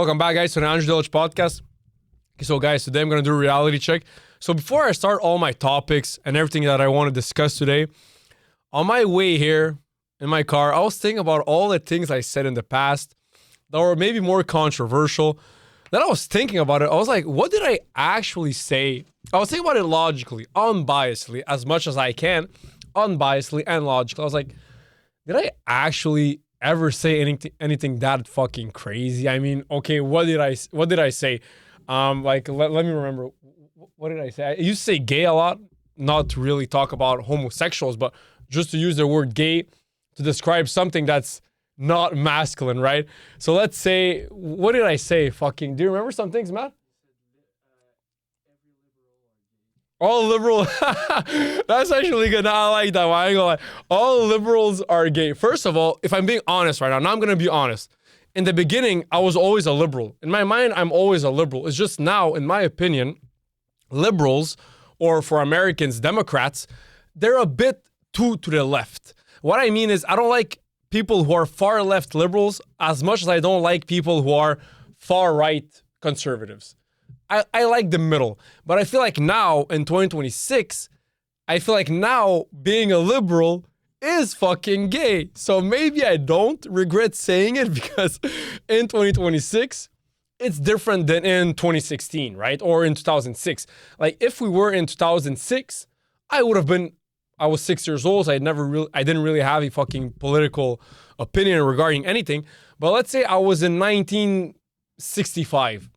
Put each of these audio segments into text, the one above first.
Welcome back, guys, to the Andrew Delic podcast. Okay, so, guys, today I'm going to do a reality check. So, before I start all my topics and everything that I want to discuss today, on my way here in my car, I was thinking about all the things I said in the past that were maybe more controversial. Then I was thinking about it. I was like, what did I actually say? I was thinking about it logically, unbiasedly, as much as I can, unbiasedly and logically. I was like, did I actually ever say anything that fucking crazy? I mean, okay, what did I say? Let me remember. What did I say? I used to say gay a lot, not to really talk about homosexuals, but just to use the word gay to describe something that's not masculine, right? So let's say, what did I say? Fucking, do you remember some things, Matt? All liberal. That's actually good. I like that one. I ain't gonna lie. All liberals are gay. First of all, if I'm being honest right now I'm gonna be honest. In the beginning, I was always a liberal. In my mind, I'm always a liberal. It's just now, in my opinion, liberals, or for Americans, Democrats, they're a bit too to the left. What I mean is, I don't like people who are far left liberals as much as I don't like people who are far right conservatives. I like the middle, but I feel like now in 2026, I feel like now being a liberal is fucking gay. So maybe I don't regret saying it because in 2026, it's different than in 2016, right? Or in 2006. Like if we were in 2006, I was 6 years old. So I didn't really have a fucking political opinion regarding anything. But let's say I was in 1965.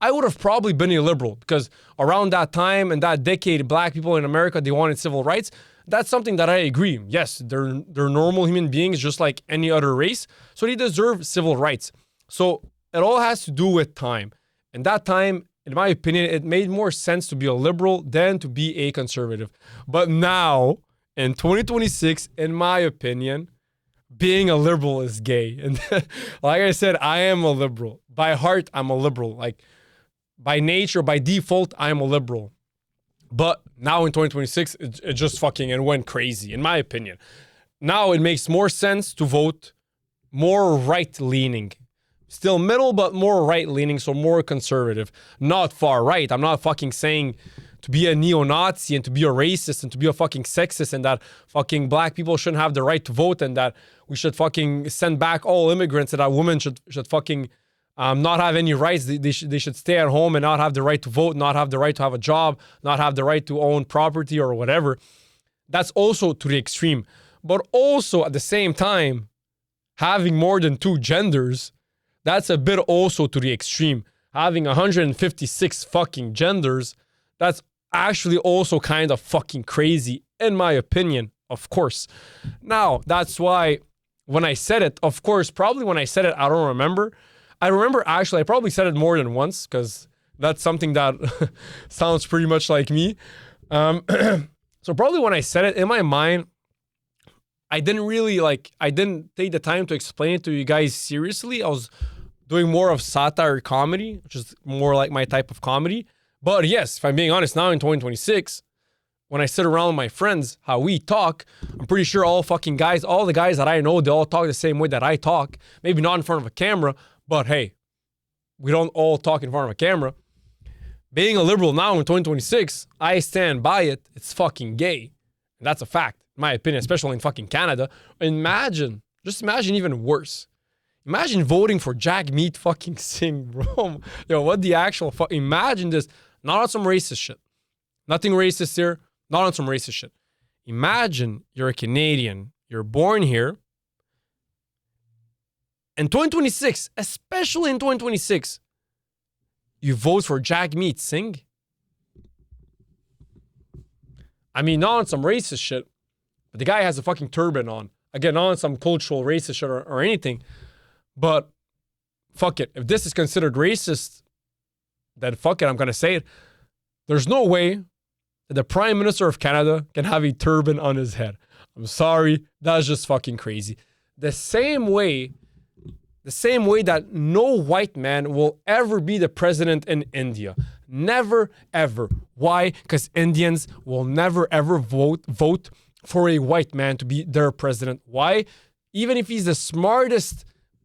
I would have probably been a liberal because around that time and that decade, black people in America, they wanted civil rights. That's something that I agree. Yes, they're normal human beings just like any other race. So they deserve civil rights. So it all has to do with time. And that time, in my opinion, it made more sense to be a liberal than to be a conservative. But now, in 2026, in my opinion, being a liberal is gay. And like I said, I am a liberal. By heart, I'm a liberal. Like, by nature, by default, I'm a liberal. But now in 2026, it just fucking went crazy, in my opinion. Now it makes more sense to vote more right-leaning. Still middle, but more right-leaning, so more conservative. Not far right. I'm not fucking saying to be a neo-Nazi and to be a racist and to be a fucking sexist and that fucking black people shouldn't have the right to vote and that we should fucking send back all immigrants and that women should fucking not have any rights. They should stay at home and not have the right to vote, not have the right to have a job, not have the right to own property or whatever. That's also to the extreme. But also at the same time, having more than two genders, that's a bit also to the extreme. Having 156 fucking genders, that's actually also kind of fucking crazy, in my opinion, of course. Now, that's why when I said it, of course, probably when I said it, I don't remember. I remember actually, I probably said it more than once because that's something that sounds pretty much like me. So probably when I said it in my mind, I didn't take the time to explain it to you guys seriously. I was doing more of satire comedy, which is more like my type of comedy. But yes, if I'm being honest, now in 2026, when I sit around with my friends, how we talk, I'm pretty sure all the guys that I know, they all talk the same way that I talk. Maybe not in front of a camera, but hey, we don't all talk in front of a camera. Being a liberal now in 2026, I stand by it. It's fucking gay. And that's a fact, in my opinion, especially in fucking Canada. Just imagine even worse. Imagine voting for Jagmeet fucking Singh, bro. Yo, what the actual fuck? Imagine this. Not on some racist shit. Nothing racist here. Not on some racist shit. Imagine you're a Canadian. You're born here. In 2026, especially in 2026, you vote for Jagmeet Singh? I mean, not on some racist shit, but the guy has a fucking turban on. Again, not on some cultural racist shit or anything, but fuck it. If this is considered racist, then fuck it, I'm going to say it. There's no way that the Prime Minister of Canada can have a turban on his head. I'm sorry, that's just fucking crazy. The same way that no white man will ever be the president in India. Never, ever. Why? Because Indians will never, ever vote for a white man to be their president. Why? Even if he's the smartest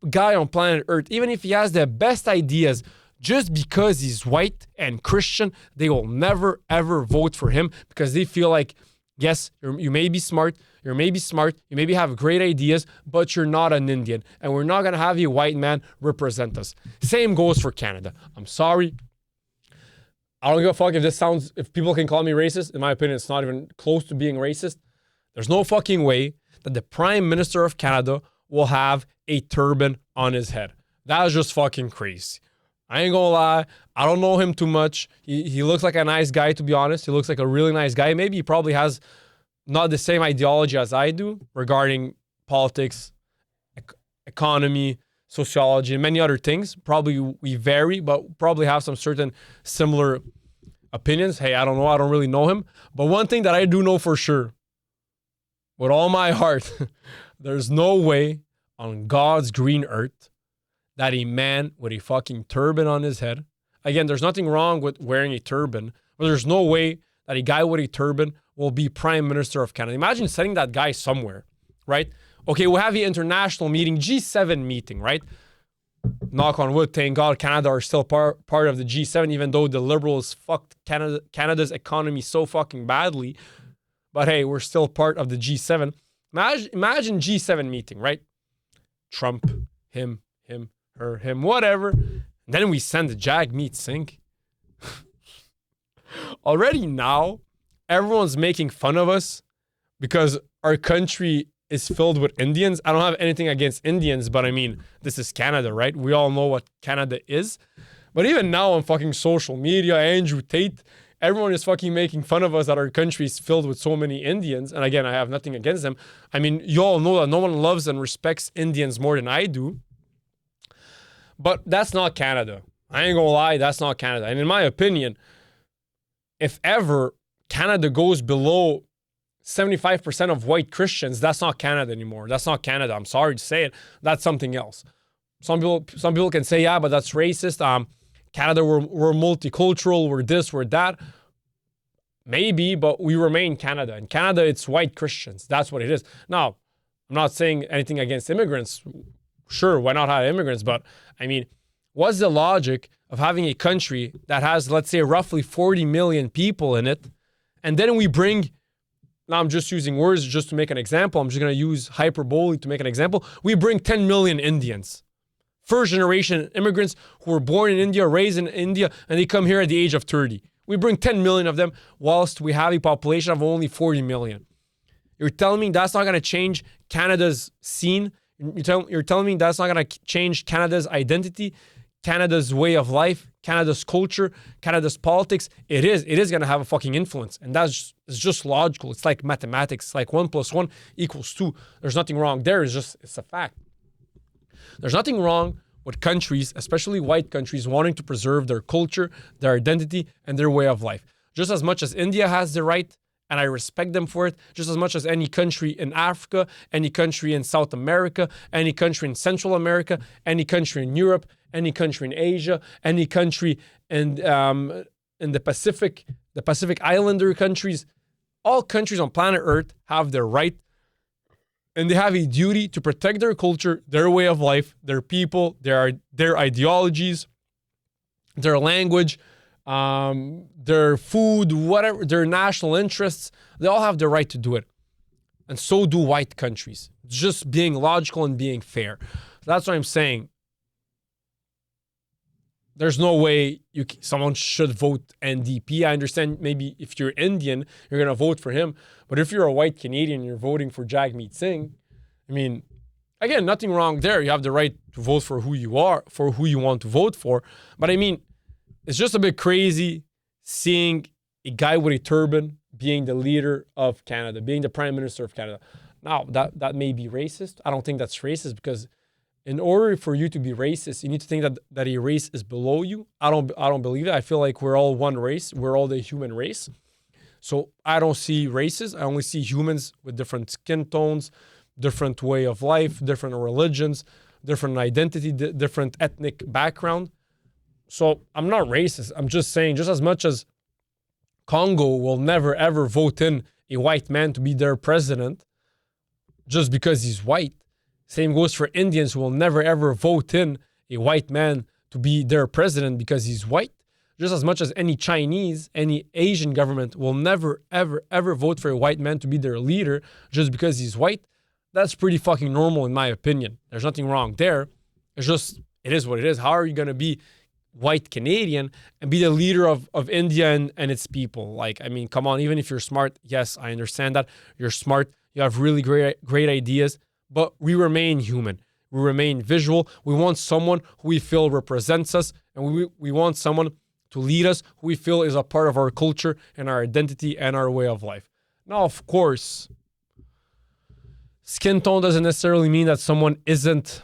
guy on planet Earth, even if he has the best ideas, just because he's white and Christian, they will never, ever vote for him because they feel like, yes, you may be smart, you maybe have great ideas, but you're not an Indian. And we're not going to have a white man represent us. Same goes for Canada. I'm sorry. I don't give a fuck if people can call me racist. In my opinion, it's not even close to being racist. There's no fucking way that the Prime Minister of Canada will have a turban on his head. That is just fucking crazy. I ain't gonna lie. I don't know him too much. He looks like a nice guy, to be honest. He looks like a really nice guy. Maybe he probably has not the same ideology as I do regarding politics, economy, sociology, and many other things. Probably we vary, but probably have some certain similar opinions. Hey, I don't know. I don't really know him. But one thing that I do know for sure, with all my heart, there's no way on God's green earth that a man with a fucking turban on his head, again, there's nothing wrong with wearing a turban, but there's no way that a guy with a turban will be Prime Minister of Canada. Imagine sending that guy somewhere, right? Okay, we'll have the international meeting, G7 meeting, right? Knock on wood, thank God Canada are still part of the G7, even though the Liberals fucked Canada's economy so fucking badly. But hey, we're still part of the G7. Imagine G7 meeting, right? Trump, him, her, him, whatever. And then we send Jagmeet Singh. Already now, everyone's making fun of us because our country is filled with Indians. I don't have anything against Indians, but I mean, this is Canada, right? We all know what Canada is. But even now on fucking social media, Andrew Tate, everyone is fucking making fun of us that our country is filled with so many Indians. And again, I have nothing against them. I mean, you all know that no one loves and respects Indians more than I do. But that's not Canada. I ain't gonna lie, that's not Canada. And in my opinion, if ever Canada goes below 75% of white Christians, that's not Canada anymore. That's not Canada. I'm sorry to say it. That's something else. Some people can say, yeah, but that's racist. Canada, we're multicultural, we're this, we're that. Maybe, but we remain Canada. In Canada, it's white Christians. That's what it is. Now, I'm not saying anything against immigrants. Sure, why not have immigrants? But I mean, what's the logic of having a country that has, let's say, roughly 40 million people in it, and then we bring, now I'm just using words just to make an example. I'm just going to use hyperbole to make an example. We bring 10 million Indians. First generation immigrants who were born in India, raised in India, and they come here at the age of 30. We bring 10 million of them whilst we have a population of only 40 million. You're telling me that's not going to change Canada's scene? You're telling me that's not going to change Canada's identity, Canada's way of life, Canada's culture, Canada's politics? It is going to have a fucking influence. And it's just logical. It's like mathematics. It's like 1 + 1 = 2. There's nothing wrong there. It's a fact. There's nothing wrong with countries, especially white countries, wanting to preserve their culture, their identity, and their way of life. Just as much as India has the right, and I respect them for it, just as much as any country in Africa, any country in South America, any country in Central America, any country in Europe, any country in Asia, any country in the Pacific Islander countries. All countries on planet Earth have their right, and they have a duty to protect their culture, their way of life, their people, their ideologies, their language, their food, whatever, their national interests. They all have the right to do it. And so do white countries. Just being logical and being fair. That's what I'm saying. There's no way someone should vote NDP. I understand maybe if you're Indian, you're going to vote for him. But if you're a white Canadian, you're voting for Jagmeet Singh. I mean, again, nothing wrong there. You have the right to vote for who you are, for who you want to vote for. But I mean, it's just a bit crazy seeing a guy with a turban being the leader of Canada, being the Prime Minister of Canada. Now, that may be racist. I don't think that's racist because in order for you to be racist, you need to think that a race is below you. I don't believe it. I feel like we're all one race. We're all the human race. So I don't see races. I only see humans with different skin tones, different way of life, different religions, different identity, different ethnic background. So I'm not racist. I'm just saying, just as much as Congo will never ever vote in a white man to be their president just because he's white, Same goes for Indians who will never ever vote in a white man to be their president because he's white. Just as much as any Chinese, any Asian government will never, ever, ever vote for a white man to be their leader just because he's white. That's pretty fucking normal in my opinion. There's nothing wrong there. It's just, it is what it is. How are you going to be white Canadian and be the leader of India and its people? Like, I mean, come on, even if you're smart, yes, I understand that. You're smart. You have really great ideas, but we remain human. We remain visual. We want someone who we feel represents us, and we want someone to lead us who we feel is a part of our culture and our identity and our way of life. Now, of course, skin tone doesn't necessarily mean that someone isn't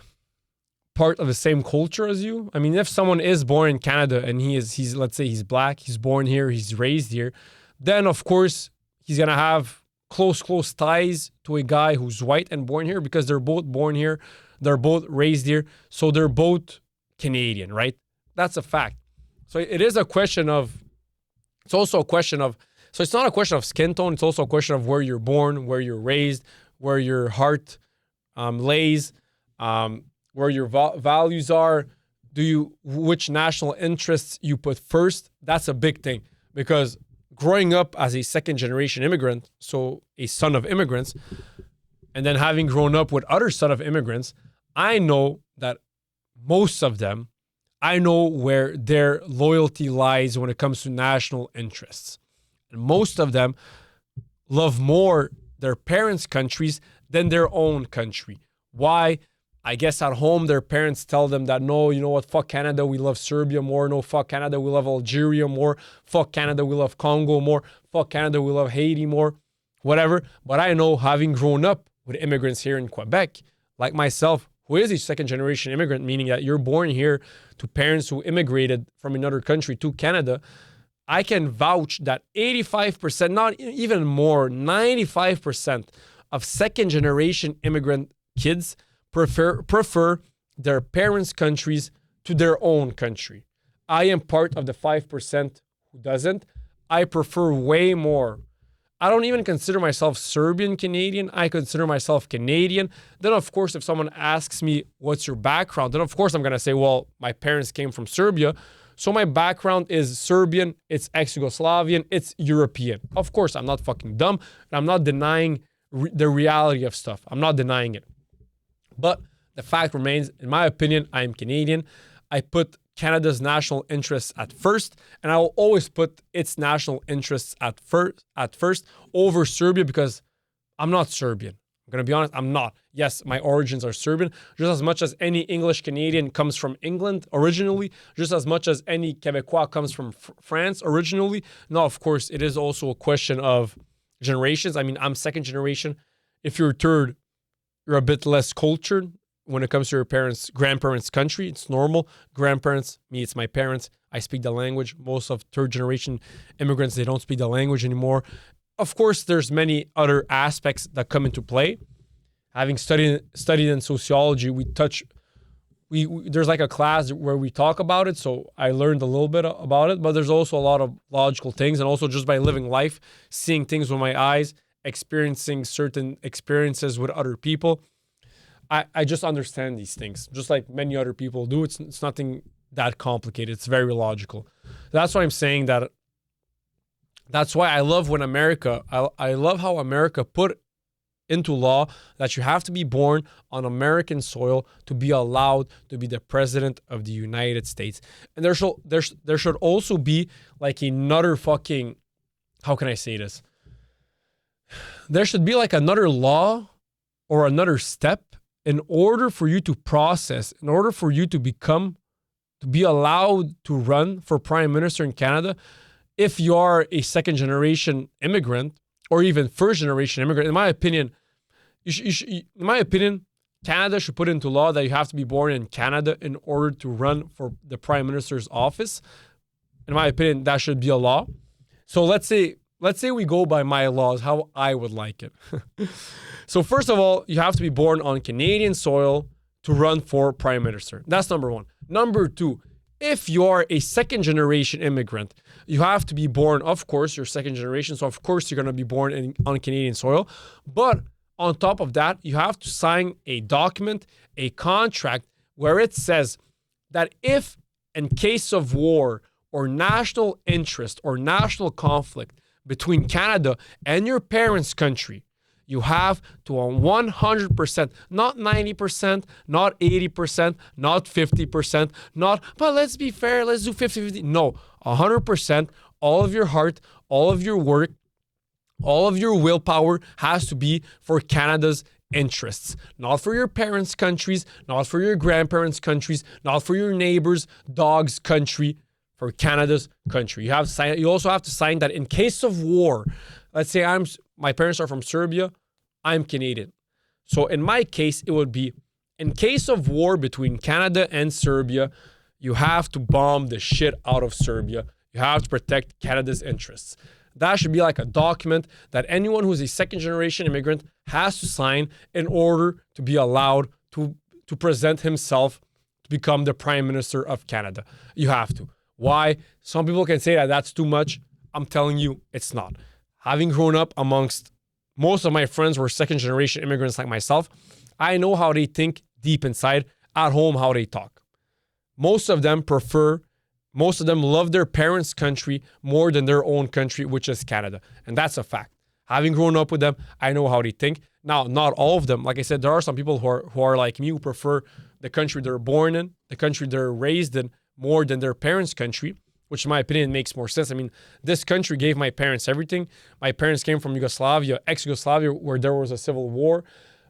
part of the same culture as you. I mean, if someone is born in Canada and he's let's say he's black, he's born here, he's raised here, then of course he's gonna have close ties to a guy who's white and born here because they're both born here, they're both raised here, so they're both Canadian, right? That's a fact. So it is a question of, it's also a question of, so it's not a question of skin tone, it's also a question of where you're born, where you're raised, where your heart lays, where your values are, which national interests you put first. That's a big thing, because growing up as a second generation immigrant, so a son of immigrants, and then having grown up with other son of immigrants, I know that most of them, I know where their loyalty lies when it comes to national interests. And most of them love more their parents' countries than their own country. Why? I guess at home, their parents tell them that, no, you know what, fuck Canada, we love Serbia more. No, fuck Canada, we love Algeria more. Fuck Canada, we love Congo more. Fuck Canada, we love Haiti more. Whatever. But I know, having grown up with immigrants here in Quebec, like myself, who is a second generation immigrant, meaning that you're born here to parents who immigrated from another country to Canada, I can vouch that 85%, not even more, 95% of second generation immigrant kids prefer their parents' countries to their own country. I am part of the 5% who doesn't. I prefer way more. I don't even consider myself Serbian Canadian. I consider myself Canadian. Then, of course, if someone asks me, what's your background? Then, of course, I'm going to say, well, my parents came from Serbia. So my background is Serbian, it's ex-Yugoslavian, it's European. Of course, I'm not fucking dumb, and I'm not denying the reality of stuff. I'm not denying it. But the fact remains, in my opinion, I am Canadian. I put Canada's national interests at first, and I will always put its national interests at first over Serbia, because I'm not Serbian. I'm going to be honest, I'm not. Yes, my origins are Serbian, just as much as any English Canadian comes from England originally, just as much as any Quebecois comes from France originally. Now, of course, it is also a question of generations. I mean, I'm second generation. If you're third, you're a bit less cultured when it comes to your grandparents' country. It's normal. Grandparents, me, it's my parents. I speak the language. Most of third generation immigrants, they don't speak the language anymore. Of course, there's many other aspects that come into play. Having studied in sociology, there's like a class where we talk about it, so I learned a little bit about it, but there's also a lot of logical things, and also just by living life, seeing things with my eyes, experiencing certain experiences with other people, I just understand these things, just like many other people do. It's nothing that complicated. It's very logical. That's why I'm saying that. That's why I love when I love how America put into law that you have to be born on American soil to be allowed to be the president of the United States. And there should also be like another fucking, how can I say this? There should be like another law or another step in order for you to process, in order for you to be allowed to run for prime minister in Canada. If you are a second generation immigrant or even first generation immigrant, in my opinion, Canada should put into law that you have to be born in Canada in order to run for the prime minister's office. In my opinion, that should be a law. So let's say we go by my laws, how I would like it. So first of all, you have to be born on Canadian soil to run for prime minister. That's number one. Number two, if you're a second generation immigrant, you have to be born, of course, you're second generation, so of course you're going to be born on Canadian soil. But On top of that, you have to sign a document, a contract, where it says that if in case of war or national interest or national conflict between Canada and your parents' country, you have to on 100%, not 90%, not 80%, not 50%, not, but let's be fair, let's do 50-50. No, 100%, all of your heart, all of your work, all of your willpower has to be for Canada's interests, not for your parents' countries, not for your grandparents' countries, not for your neighbor's dog's country, for Canada's country. You also have to sign that in case of war, let's say my parents are from Serbia, I'm Canadian. So in my case, it would be in case of war between Canada and Serbia, you have to bomb the shit out of Serbia. You have to protect Canada's interests. That should be like a document that anyone who's a second generation immigrant has to sign in order to be allowed to present himself to become the Prime Minister of Canada. You have to. Why? Some people can say that that's too much. I'm telling you, it's not. Having grown up amongst most of my friends were second generation immigrants like myself, I know how they think deep inside, at home, how they talk. Most of them love their parents' country more than their own country, which is Canada. And that's a fact. Having grown up with them, I know how they think. Now, not all of them. Like I said, there are some people who are like me, who prefer the country they're born in, the country they're raised in, more than their parents' country, which in my opinion makes more sense. I mean, this country gave my parents everything. My parents came from Yugoslavia, ex-Yugoslavia, where there was a civil war.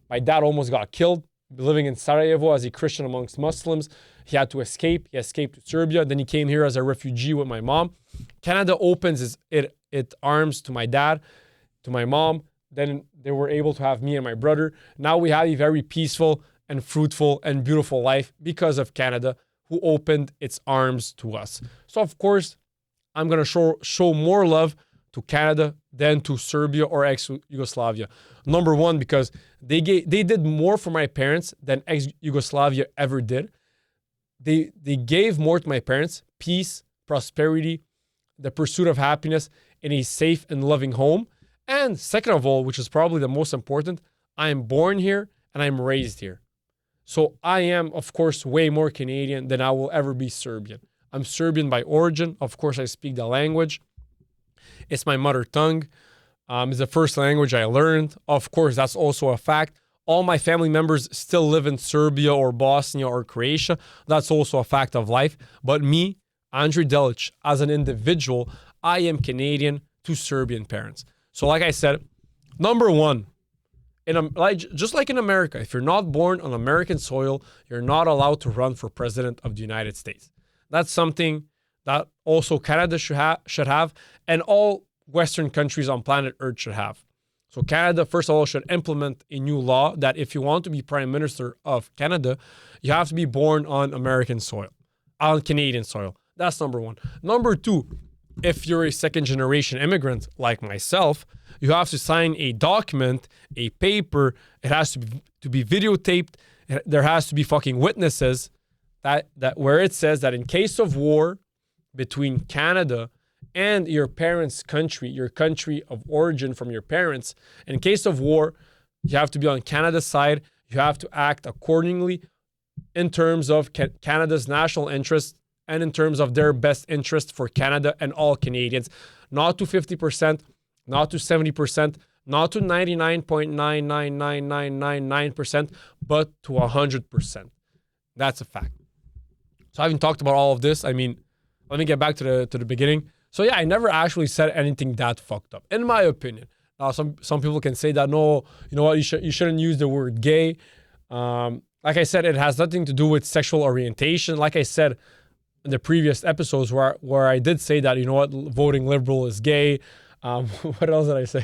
My dad almost got killed living in Sarajevo as a Christian amongst Muslims. He had to escape. He escaped to Serbia. Then he came here as a refugee with my mom. Canada opens its arms to my dad, to my mom. Then they were able to have me and my brother. Now we have a very peaceful and fruitful and beautiful life because of Canada, who opened its arms to us. So of course, I'm going to show more love to Canada than to Serbia or ex-Yugoslavia. Number one, because they did more for my parents than ex-Yugoslavia ever did. They gave more to my parents: peace, prosperity, the pursuit of happiness in a safe and loving home. And second of all, which is probably the most important, I am born here and I'm raised here. So I am, of course, way more Canadian than I will ever be Serbian. I'm Serbian by origin. Of course, I speak the language. It's my mother tongue. It's the first language I learned. Of course, that's also a fact. All my family members still live in Serbia or Bosnia or Croatia. That's also a fact of life. But me, Andrei Delic, as an individual, I am Canadian to Serbian parents. So like I said, number one, just like in America, if you're not born on American soil, you're not allowed to run for president of the United States. That's something that also Canada should have, and all Western countries on planet Earth should have. So Canada, first of all, should implement a new law that if you want to be Prime Minister of Canada, you have to be born on American soil, on Canadian soil. That's number one. Number two, if you're a second generation immigrant like myself, you have to sign a document, a paper. It has to be videotaped. There has to be fucking witnesses that where it says that in case of war between Canada and your parents' country, your country of origin from your parents, in case of war, you have to be on Canada's side. You have to act accordingly in terms of Canada's national interest and in terms of their best interest for Canada and all Canadians, not to 50%, not to 70%, not to 99.99999%, but to 100%. That's a fact. So having talked about all of this, I mean, let me get back to the beginning. So yeah, I never actually said anything that fucked up, in my opinion. Now, some people can say that, no, you know what, you shouldn't use the word gay. Like I said, it has nothing to do with sexual orientation. Like I said in the previous episodes where I did say that, you know what, voting liberal is gay. What else did I say?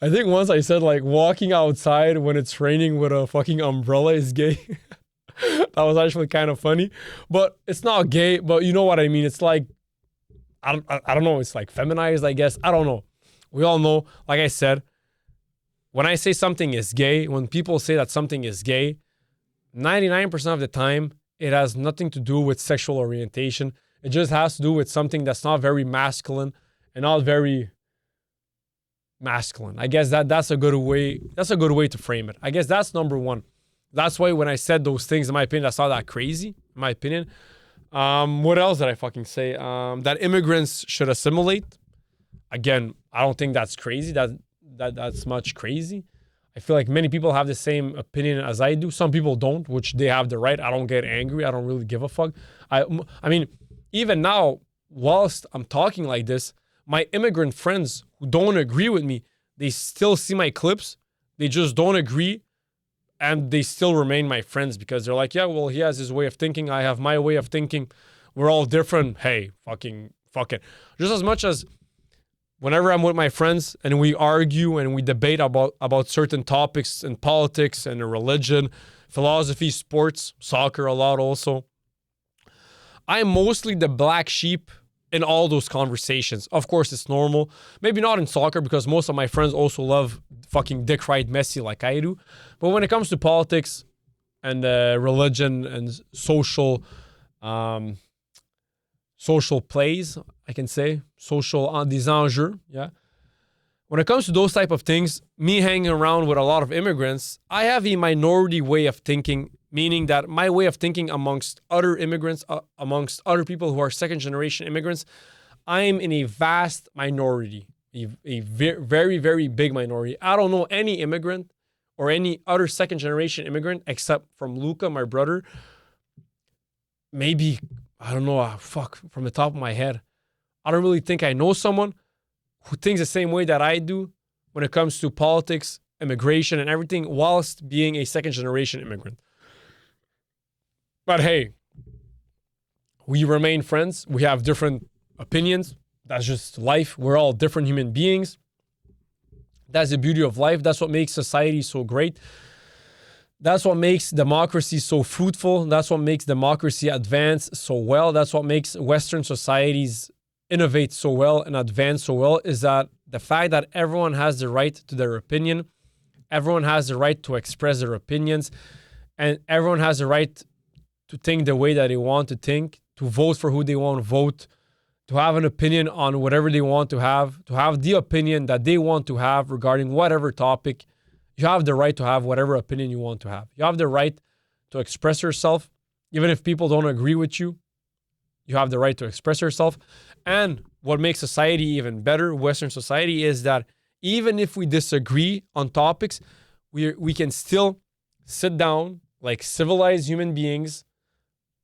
I think once I said like walking outside when it's raining with a fucking umbrella is gay. That was actually kind of funny, but it's not gay, but you know what I mean? It's like, I don't know. It's like feminized, I guess. I don't know. We all know, like I said, when I say something is gay, when people say that something is gay, 99% of the time, it has nothing to do with sexual orientation. It just has to do with something that's not very masculine and not very masculine. I guess that's a good way. That's a good way to frame it. I guess that's number one. That's why when I said those things, in my opinion, that's not that crazy. In my opinion. What else did I fucking say? That immigrants should assimilate. Again, I don't think that's crazy. That's much crazy. I feel like many people have the same opinion as I do. Some people don't, which they have the right. I don't get angry. I don't really give a fuck. I mean, even now, whilst I'm talking like this, my immigrant friends who don't agree with me, they still see my clips. They just don't agree. And they still remain my friends because they're like, yeah, well, he has his way of thinking. I have my way of thinking. We're all different. Hey, fuck it. Just as much as whenever I'm with my friends and we argue and we debate about certain topics in politics and in religion, philosophy, sports, soccer a lot also, I'm mostly the black sheep in all those conversations. Of course, it's normal. Maybe not in soccer because most of my friends also love fucking dick ride Messi like I do. But when it comes to politics and religion and social plays, I can say, des enjeux, yeah. When it comes to those type of things, me hanging around with a lot of immigrants, I have a minority way of thinking, meaning that my way of thinking amongst other immigrants, amongst other people who are second generation immigrants, I'm in a vast minority, a very, very big minority. I don't know any immigrant or any other second generation immigrant except from Luca, my brother. Maybe, I don't know, from the top of my head. I don't really think I know someone who thinks the same way that I do when it comes to politics, immigration, and everything, whilst being a second generation immigrant. But hey, we remain friends. We have different opinions. That's just life. We're all different human beings. That's the beauty of life. That's what makes society so great. That's what makes democracy so fruitful. That's what makes democracy advance so well. That's what makes Western societies innovate so well and advance so well, is that the fact that everyone has the right to their opinion, everyone has the right to express their opinions, and everyone has the right to think the way that they want to think, to vote for who they want to vote, to have an opinion on whatever they want to have the opinion that they want to have regarding whatever topic. You have the right to have whatever opinion you want to have. You have the right to express yourself, even if people don't agree with you. You have the right to express yourself. And what makes society even better, Western society, is that even if we disagree on topics, we can still sit down like civilized human beings,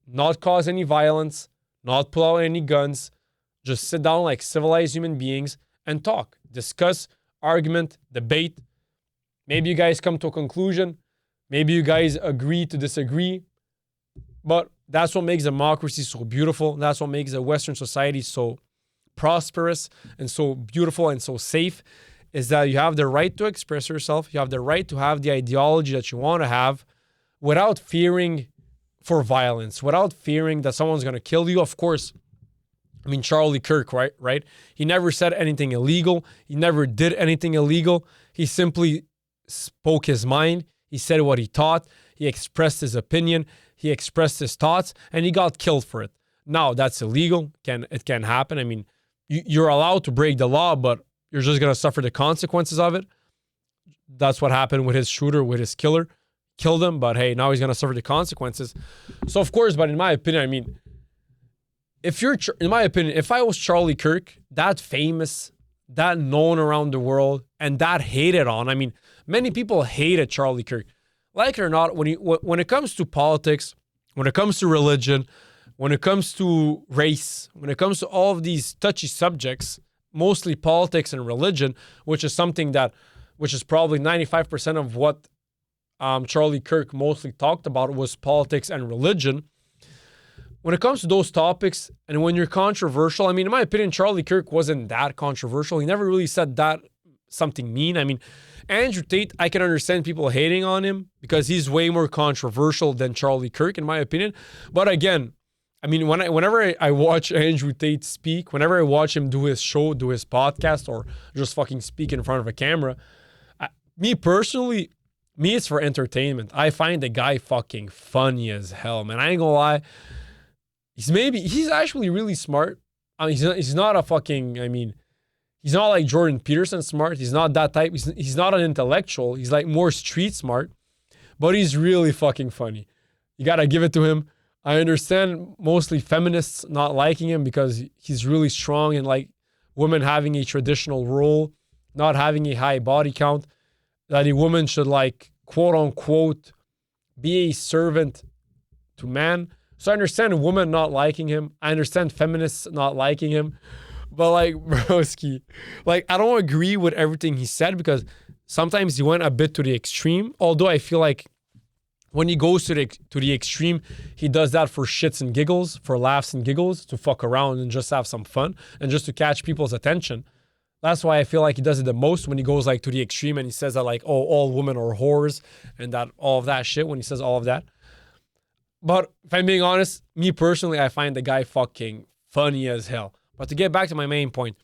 not cause any violence, not pull out any guns, just sit down like civilized human beings and talk, discuss, argument, debate. Maybe you guys come to a conclusion. Maybe you guys agree to disagree. But that's what makes democracy so beautiful. That's what makes a Western society so prosperous and so beautiful and so safe, is that you have the right to express yourself. You have the right to have the ideology that you want to have without fearing for violence, without fearing that someone's going to kill you. Of course, I mean, Charlie Kirk, right? He never said anything illegal. He never did anything illegal. He simply spoke his mind. He said what he thought. He expressed his opinion. He expressed his thoughts, and he got killed for it. Now, that's illegal. It can happen. I mean, you're allowed to break the law, but you're just going to suffer the consequences of it. That's what happened with his shooter, with his killer. Killed him, but hey, now he's going to suffer the consequences. So, of course, but in my opinion, I mean, if I was Charlie Kirk, that famous, that known around the world, and that hated on, I mean, many people hated Charlie Kirk. Like it or not, when it comes to politics, when it comes to religion, when it comes to race, when it comes to all of these touchy subjects, mostly politics and religion, which is probably 95% of what Charlie Kirk mostly talked about was politics and religion. When it comes to those topics, and when you're controversial, I mean, in my opinion, Charlie Kirk wasn't that controversial. He never really said that something mean. I mean, Andrew Tate, I can understand people hating on him because he's way more controversial than Charlie Kirk, in my opinion. But again, I mean, whenever I watch Andrew Tate speak, whenever I watch him do his show, do his podcast, or just fucking speak in front of a camera, me personally, it's for entertainment. I find the guy fucking funny as hell, man. I ain't gonna lie. He's actually really smart. I mean, he's not a fucking, I mean, He's not like Jordan Peterson smart. He's not that type. He's not an intellectual. He's like more street smart, but he's really fucking funny. You gotta give it to him. I understand mostly feminists not liking him because he's really strong in like women having a traditional role, not having a high body count, that a woman should like quote unquote be a servant to man. So I understand a woman not liking him. I understand feminists not liking him. But like, broski, like I don't agree with everything he said because sometimes he went a bit to the extreme. Although I feel like when he goes to the extreme, he does that for shits and giggles, for laughs and giggles, to fuck around and just have some fun and just to catch people's attention. That's why I feel like he does it the most when he goes like to the extreme and he says that like, oh, all women are whores and that all of that shit when he says all of that. But if I'm being honest, me personally, I find the guy fucking funny as hell. But to get back to my main point,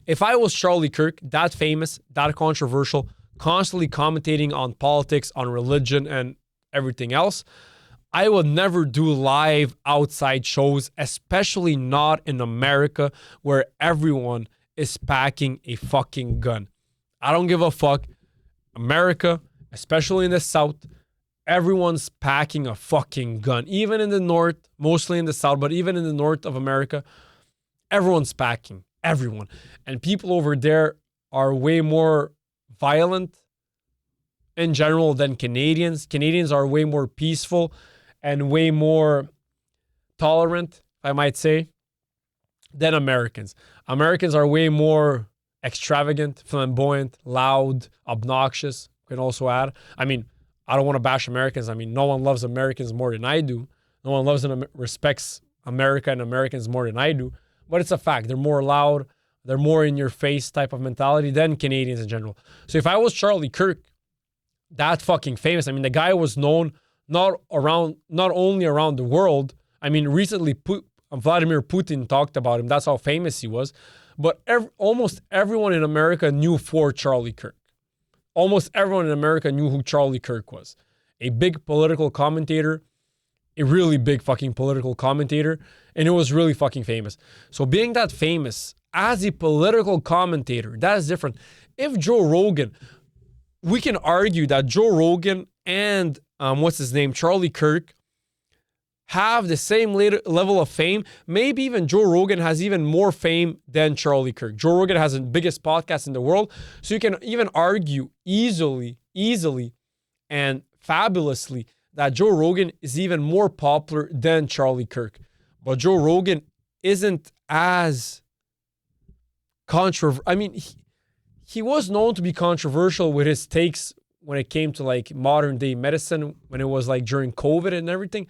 if I was Charlie Kirk, that famous, that controversial, constantly commentating on politics, on religion, and everything else, I would never do live outside shows, especially not in America where everyone is packing a fucking gun. I don't give a fuck. America, especially in the South, everyone's packing a fucking gun. Even in the North, mostly in the South, but even in the North of America, everyone's packing. Everyone. And people over there are way more violent in general than Canadians. Canadians are way more peaceful and way more tolerant, I might say, than Americans. Americans are way more extravagant, flamboyant, loud, obnoxious. Can also add. I mean, I don't want to bash Americans. I mean, no one loves Americans more than I do. No one loves and respects America and Americans more than I do. But it's a fact. They're more loud. They're more in your face type of mentality than Canadians in general. So if I was Charlie Kirk, that fucking famous. I mean, the guy was known not only around the world. I mean, recently Vladimir Putin talked about him. That's how famous he was. But almost everyone in America knew for Charlie Kirk. Almost everyone in America knew who Charlie Kirk was. A big political commentator, a really big fucking political commentator, and it was really fucking famous. So being that famous as a political commentator, that is different. If Joe Rogan, we can argue that Joe Rogan and Charlie Kirk have the same level of fame. Maybe even Joe Rogan has even more fame than Charlie Kirk. Joe Rogan has the biggest podcast in the world. So you can even argue easily, and fabulously that Joe Rogan is even more popular than Charlie Kirk. But Joe Rogan isn't as controversial. I mean, he was known to be controversial with his takes when it came to like modern day medicine, when it was like during COVID and everything.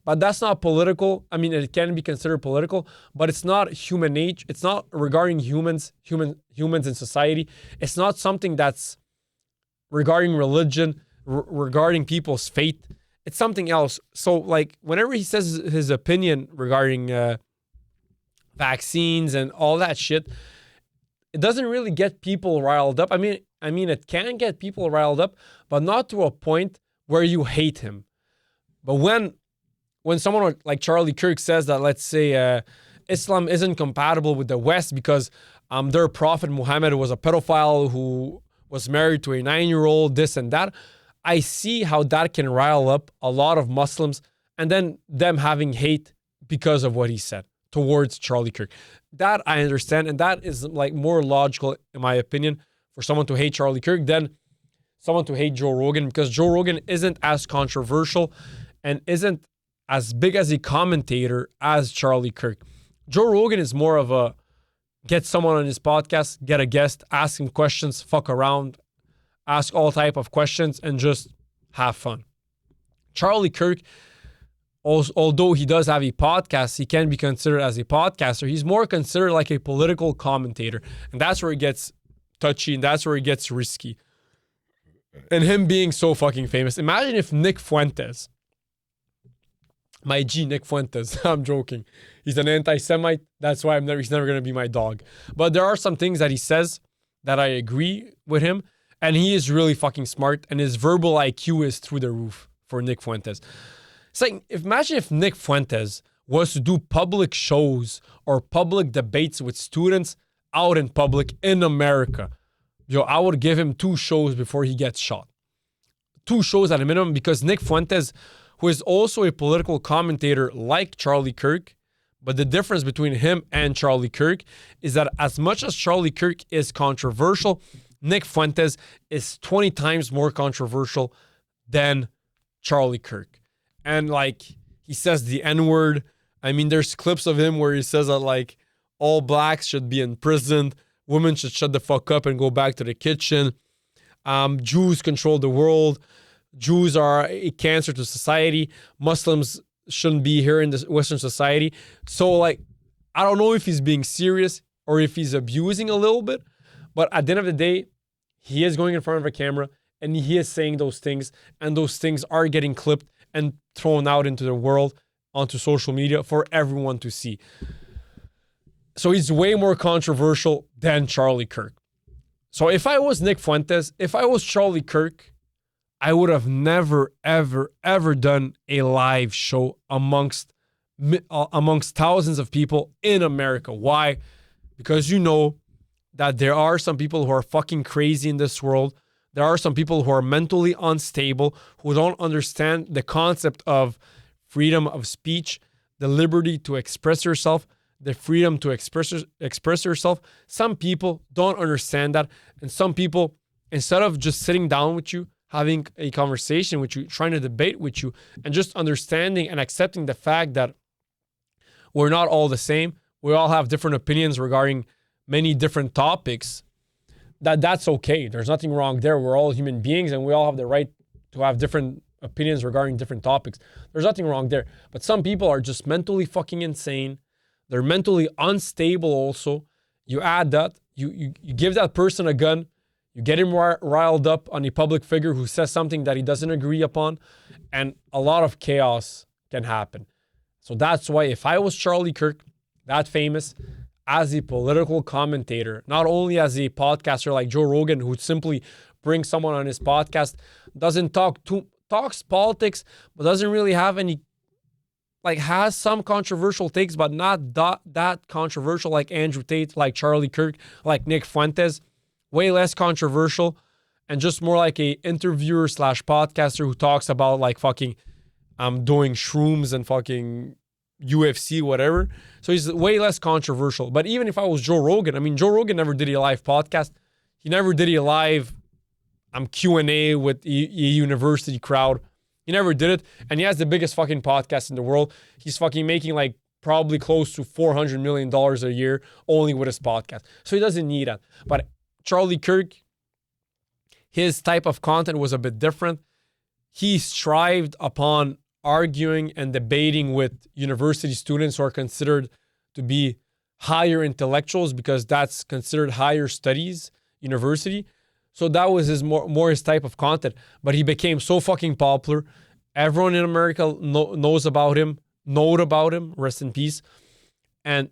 But that's not political. I mean, it can be considered political, but it's not human nature. It's not regarding humans in society. It's not something that's regarding religion, regarding people's faith. It's something else. So like whenever he says his opinion regarding vaccines and all that shit, it doesn't really get people riled up. I mean, it can get people riled up, but not to a point where you hate him. But when someone like Charlie Kirk says that, let's say, Islam isn't compatible with the West because their prophet Muhammad was a pedophile who was married to a 9-year-old, this and that, I see how that can rile up a lot of Muslims and then them having hate because of what he said towards Charlie Kirk. That I understand, and that is like more logical, in my opinion, for someone to hate Charlie Kirk than someone to hate Joe Rogan, because Joe Rogan isn't as controversial and isn't as big as a commentator as Charlie Kirk. Joe Rogan is more of a get someone on his podcast, get a guest, ask him questions, fuck around, ask all type of questions, and just have fun. Charlie Kirk, although he does have a podcast, he can be considered as a podcaster. He's more considered like a political commentator. And that's where it gets touchy and that's where it gets risky. And him being so fucking famous. Imagine if Nick Fuentes, my G, Nick Fuentes, I'm joking. He's an anti-Semite. That's why he's never going to be my dog. But there are some things that he says that I agree with him. And he is really fucking smart. And his verbal IQ is through the roof for Nick Fuentes. It's like, imagine if Nick Fuentes was to do public shows or public debates with students out in public in America, yo, I would give him 2 shows before he gets shot. 2 shows at a minimum, because Nick Fuentes, who is also a political commentator like Charlie Kirk, but the difference between him and Charlie Kirk is that as much as Charlie Kirk is controversial, Nick Fuentes is 20 times more controversial than Charlie Kirk. And like, he says the N-word. I mean, there's clips of him where he says that like all blacks should be imprisoned, women should shut the fuck up and go back to the kitchen. Jews control the world. Jews are a cancer to society. Muslims shouldn't be here in this Western society. So like, I don't know if he's being serious or if he's abusing a little bit, but at the end of the day, he is going in front of a camera and he is saying those things, and those things are getting clipped and thrown out into the world, onto social media for everyone to see. So he's way more controversial than Charlie Kirk. So if I was Nick Fuentes, if I was Charlie Kirk, I would have never, ever, ever done a live show amongst thousands of people in America. Why? Because you know that there are some people who are fucking crazy in this world. There are some people who are mentally unstable, who don't understand the concept of freedom of speech, the liberty to express yourself, the freedom to express yourself. Some people don't understand that. And some people, instead of just sitting down with you, having a conversation with you, trying to debate with you, and just understanding and accepting the fact that we're not all the same, we all have different opinions regarding many different topics, that's okay. There's nothing wrong there. We're all human beings and we all have the right to have different opinions regarding different topics. There's nothing wrong there. But some people are just mentally fucking insane. They're mentally unstable also. You add that, you give that person a gun, you get him riled up on a public figure who says something that he doesn't agree upon, and a lot of chaos can happen. So that's why if I was Charlie Kirk, that famous, as a political commentator, not only as a podcaster like Joe Rogan, who simply brings someone on his podcast, talks politics, but doesn't really have any, like has some controversial takes, but not that controversial like Andrew Tate, like Charlie Kirk, like Nick Fuentes, way less controversial, and just more like a interviewer / podcaster who talks about like fucking doing shrooms and fucking UFC, whatever. So he's way less controversial. But even if I was Joe Rogan, I mean, Joe Rogan never did a live podcast. He never did a live Q&A with a university crowd. He never did it. And he has the biggest fucking podcast in the world. He's fucking making like probably close to $400 million a year only with his podcast. So he doesn't need that. But Charlie Kirk, his type of content was a bit different. He strived upon arguing and debating with university students who are considered to be higher intellectuals, because that's considered higher studies, university. So that was his more his type of content. But he became so fucking popular. Everyone in America knows about him, rest in peace. And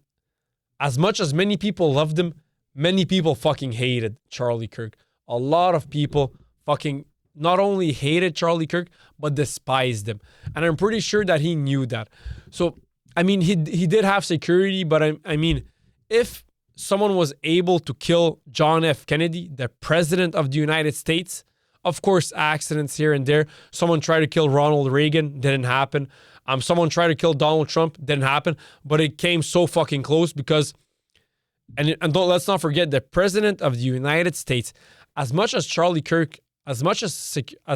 as much as many people loved him, many people fucking hated Charlie Kirk. A lot of people fucking not only hated Charlie Kirk, but despised him. And I'm pretty sure that he knew that. So, I mean, he did have security, but I mean, if someone was able to kill John F. Kennedy, the president of the United States, of course, accidents here and there. Someone tried to kill Ronald Reagan, didn't happen. Someone tried to kill Donald Trump, didn't happen. But it came so fucking close because, let's not forget, the president of the United States, as much as Charlie Kirk, as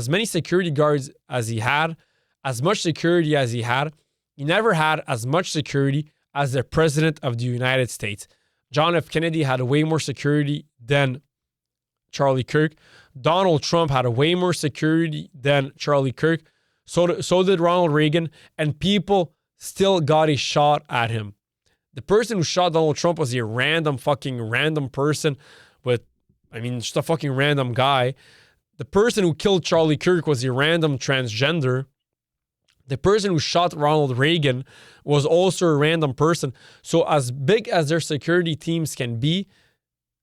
many security guards as he had, as much security as he had, he never had as much security as the president of the United States. John F. Kennedy had way more security than Charlie Kirk. Donald Trump had way more security than Charlie Kirk. So did Ronald Reagan, and people still got a shot at him. The person who shot Donald Trump was a random person just a fucking random guy. The person who killed Charlie Kirk was a random transgender. The person who shot Ronald Reagan was also a random person. So as big as their security teams can be,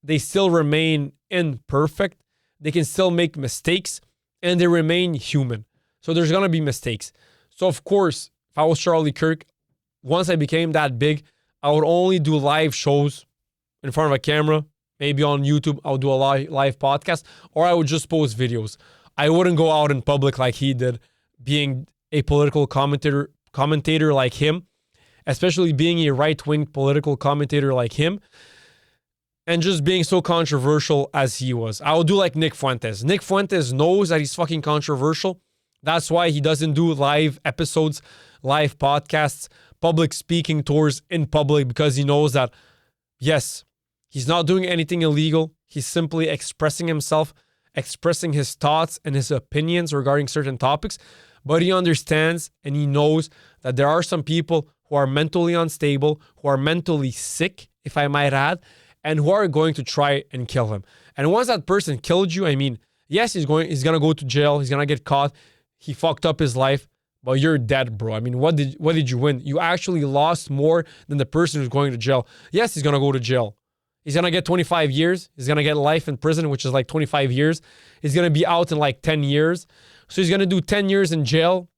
they still remain imperfect. They can still make mistakes, and they remain human. So there's going to be mistakes. So of course, if I was Charlie Kirk, once I became that big, I would only do live shows in front of a camera. Maybe on YouTube, I'll do a live podcast, or I would just post videos. I wouldn't go out in public like he did, being a political commentator like him, especially being a right-wing political commentator like him, and just being so controversial as he was. I would do like Nick Fuentes. Nick Fuentes knows that he's fucking controversial. That's why he doesn't do live episodes, live podcasts, public speaking tours in public, because he knows that, yes, he's not doing anything illegal. He's simply expressing himself, expressing his thoughts and his opinions regarding certain topics. But he understands and he knows that there are some people who are mentally unstable, who are mentally sick, if I might add, and who are going to try and kill him. And once that person killed you, I mean, yes, he's gonna go to jail, he's gonna get caught, he fucked up his life, but you're dead, bro. I mean, what did you win? You actually lost more than the person who's going to jail. Yes, he's gonna go to jail. He's gonna get 25 years. He's gonna get life in prison, which is like 25 years. He's gonna be out in like 10 years. So he's gonna do 10 years in jail.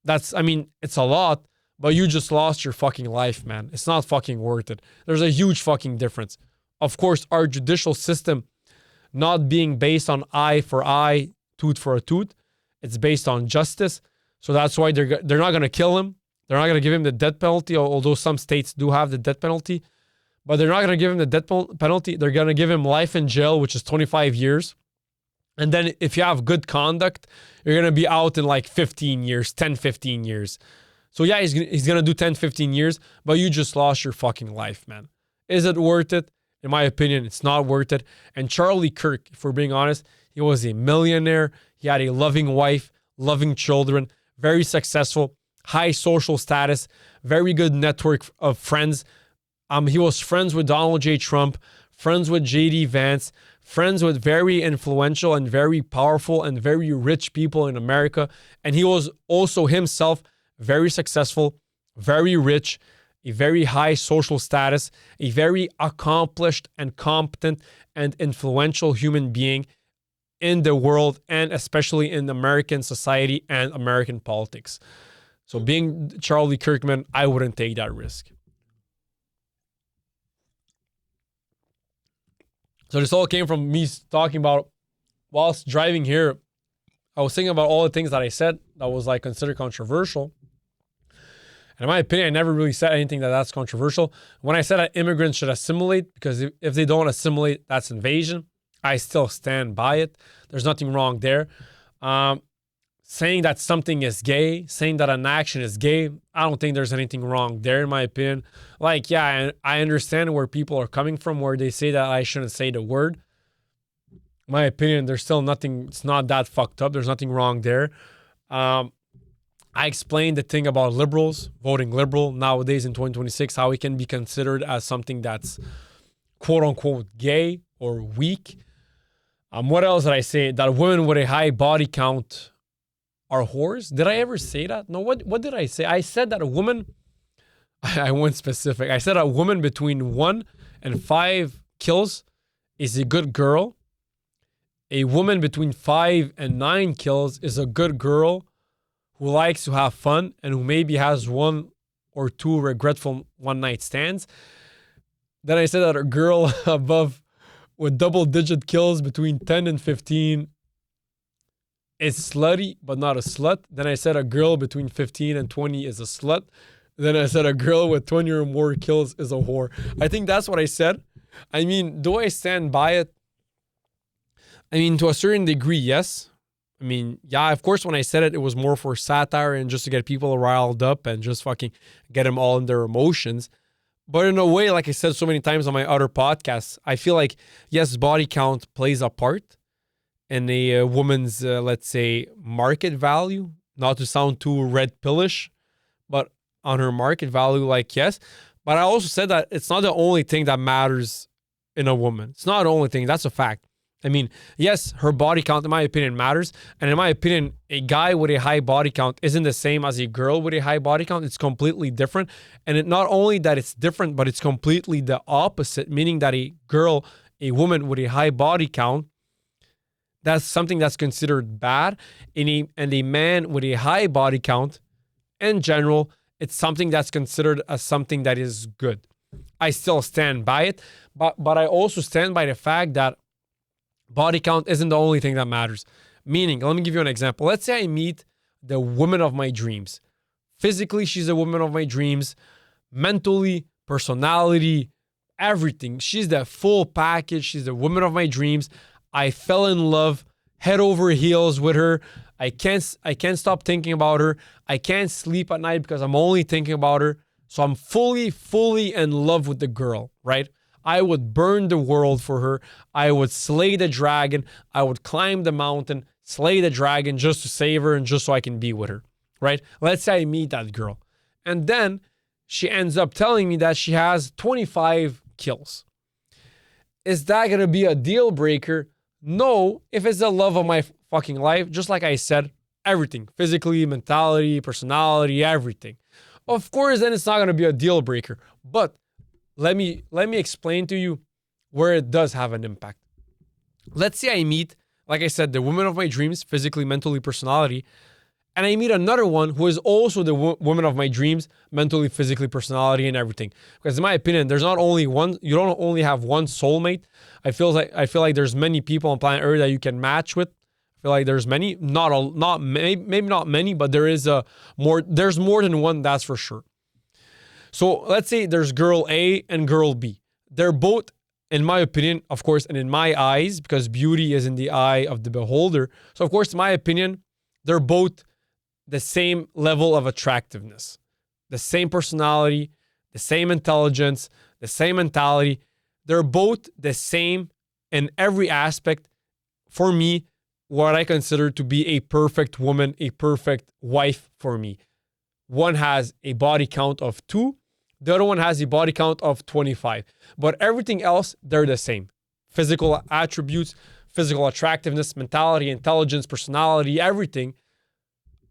I mean, it's a lot, but you just lost your fucking life, man. It's not fucking worth it. There's a huge fucking difference. Of course, our judicial system not being based on eye for eye, tooth for a tooth. It's based on justice. So that's why they're not going to kill him. They're not going to give him the death penalty, although some states do have the death penalty. But they're not going to give him the death penalty. They're going to give him life in jail, which is 25 years. And then if you have good conduct, you're going to be out in like 15 years, 10, 15 years. So yeah, he's going to do 10, 15 years, but you just lost your fucking life, man. Is it worth it? In my opinion, it's not worth it. And Charlie Kirk, if we're being honest, he was a millionaire. He had a loving wife, loving children, very successful, high social status, very good network of friends. He was friends with Donald J. Trump, friends with J.D. Vance, friends with very influential and very powerful and very rich people in America. And he was also himself very successful, very rich, a very high social status, a very accomplished and competent and influential human being in the world, and especially in American society and American politics. So being Charlie Kirkman, I wouldn't take that risk. So this all came from me talking about, whilst driving here, I was thinking about all the things that I said that was like considered controversial. And in my opinion, I never really said anything that's controversial. When I said that immigrants should assimilate, because if they don't assimilate, that's invasion, I still stand by it. There's nothing wrong there. Saying that something is gay, saying that an action is gay, I don't think there's anything wrong there, in my opinion. Like, yeah, I understand where people are coming from, where they say that I shouldn't say the word. In my opinion, there's still nothing, it's not that fucked up. There's nothing wrong there. I explained the thing about liberals, voting liberal nowadays in 2026, how it can be considered as something that's quote unquote gay or weak. What else did I say? That women with a high body count are whores? Did I ever say that? No, what did I say? I said that a woman, I went specific. I said a woman between 1 and 5 kills is a good girl. A woman between 5 and 9 kills is a good girl who likes to have fun and who maybe has 1 or 2 regretful one-night stands. Then I said that a girl above with double-digit kills between 10 and 15 is slutty, but not a slut. Then I said a girl between 15 and 20 is a slut. Then I said a girl with 20 or more kills is a whore. I think that's what I said. I mean, do I stand by it? I mean, to a certain degree, yes. I mean, yeah, of course, when I said it, it was more for satire and just to get people riled up and just fucking get them all in their emotions. But in a way, like I said so many times on my other podcasts, I feel like, yes, body count plays a part in a woman's, let's say, market value. Not to sound too red pillish, but on her market value, like, yes. But I also said that it's not the only thing that matters in a woman. It's not the only thing. That's a fact. I mean, yes, her body count, in my opinion, matters. And in my opinion, a guy with a high body count isn't the same as a girl with a high body count. It's completely different. And it, not only that it's different, but it's completely the opposite, meaning that a girl, a woman with a high body count, that's something that's considered bad. And a man with a high body count, in general, it's something that's considered as something that is good. I still stand by it. But I also stand by the fact that body count isn't the only thing that matters. Meaning, let me give you an example. Let's say I meet the woman of my dreams. Physically, she's a woman of my dreams. Mentally, personality, everything. She's the full package. She's the woman of my dreams. I fell in love head over heels with her. I can't stop thinking about her. I can't sleep at night because I'm only thinking about her. So I'm fully in love with the girl, right? I would burn the world for her. I would slay the dragon. I would climb the mountain, slay the dragon just to save her and just so I can be with her, right? Let's say I meet that girl. And then she ends up telling me that she has 25 kills. Is that going to be a deal breaker? No, if it's the love of my fucking life, just like I said, everything, physically, mentality, personality, everything. Of course, then it's not going to be a deal breaker. But let me explain to you where it does have an impact. Let's say I meet, like I said, the woman of my dreams, physically, mentally, personality, and I meet another one who is also the woman of my dreams, mentally, physically, personality, and everything. Because in my opinion, there's not only one, you don't only have one soulmate. I feel like there's many people on planet Earth that you can match with. I feel like there's many, maybe not many, but there's more than one, that's for sure. So let's say there's girl A and girl B. They're both, in my opinion, of course, and in my eyes, because beauty is in the eye of the beholder. So of course, in my opinion, they're both the same level of attractiveness, the same personality, the same intelligence, the same mentality. They're both the same in every aspect. For me, what I consider to be a perfect woman, a perfect wife for me. One has a body count of 2. The other one has a body count of 25. But everything else, they're the same. Physical attributes, physical attractiveness, mentality, intelligence, personality, everything.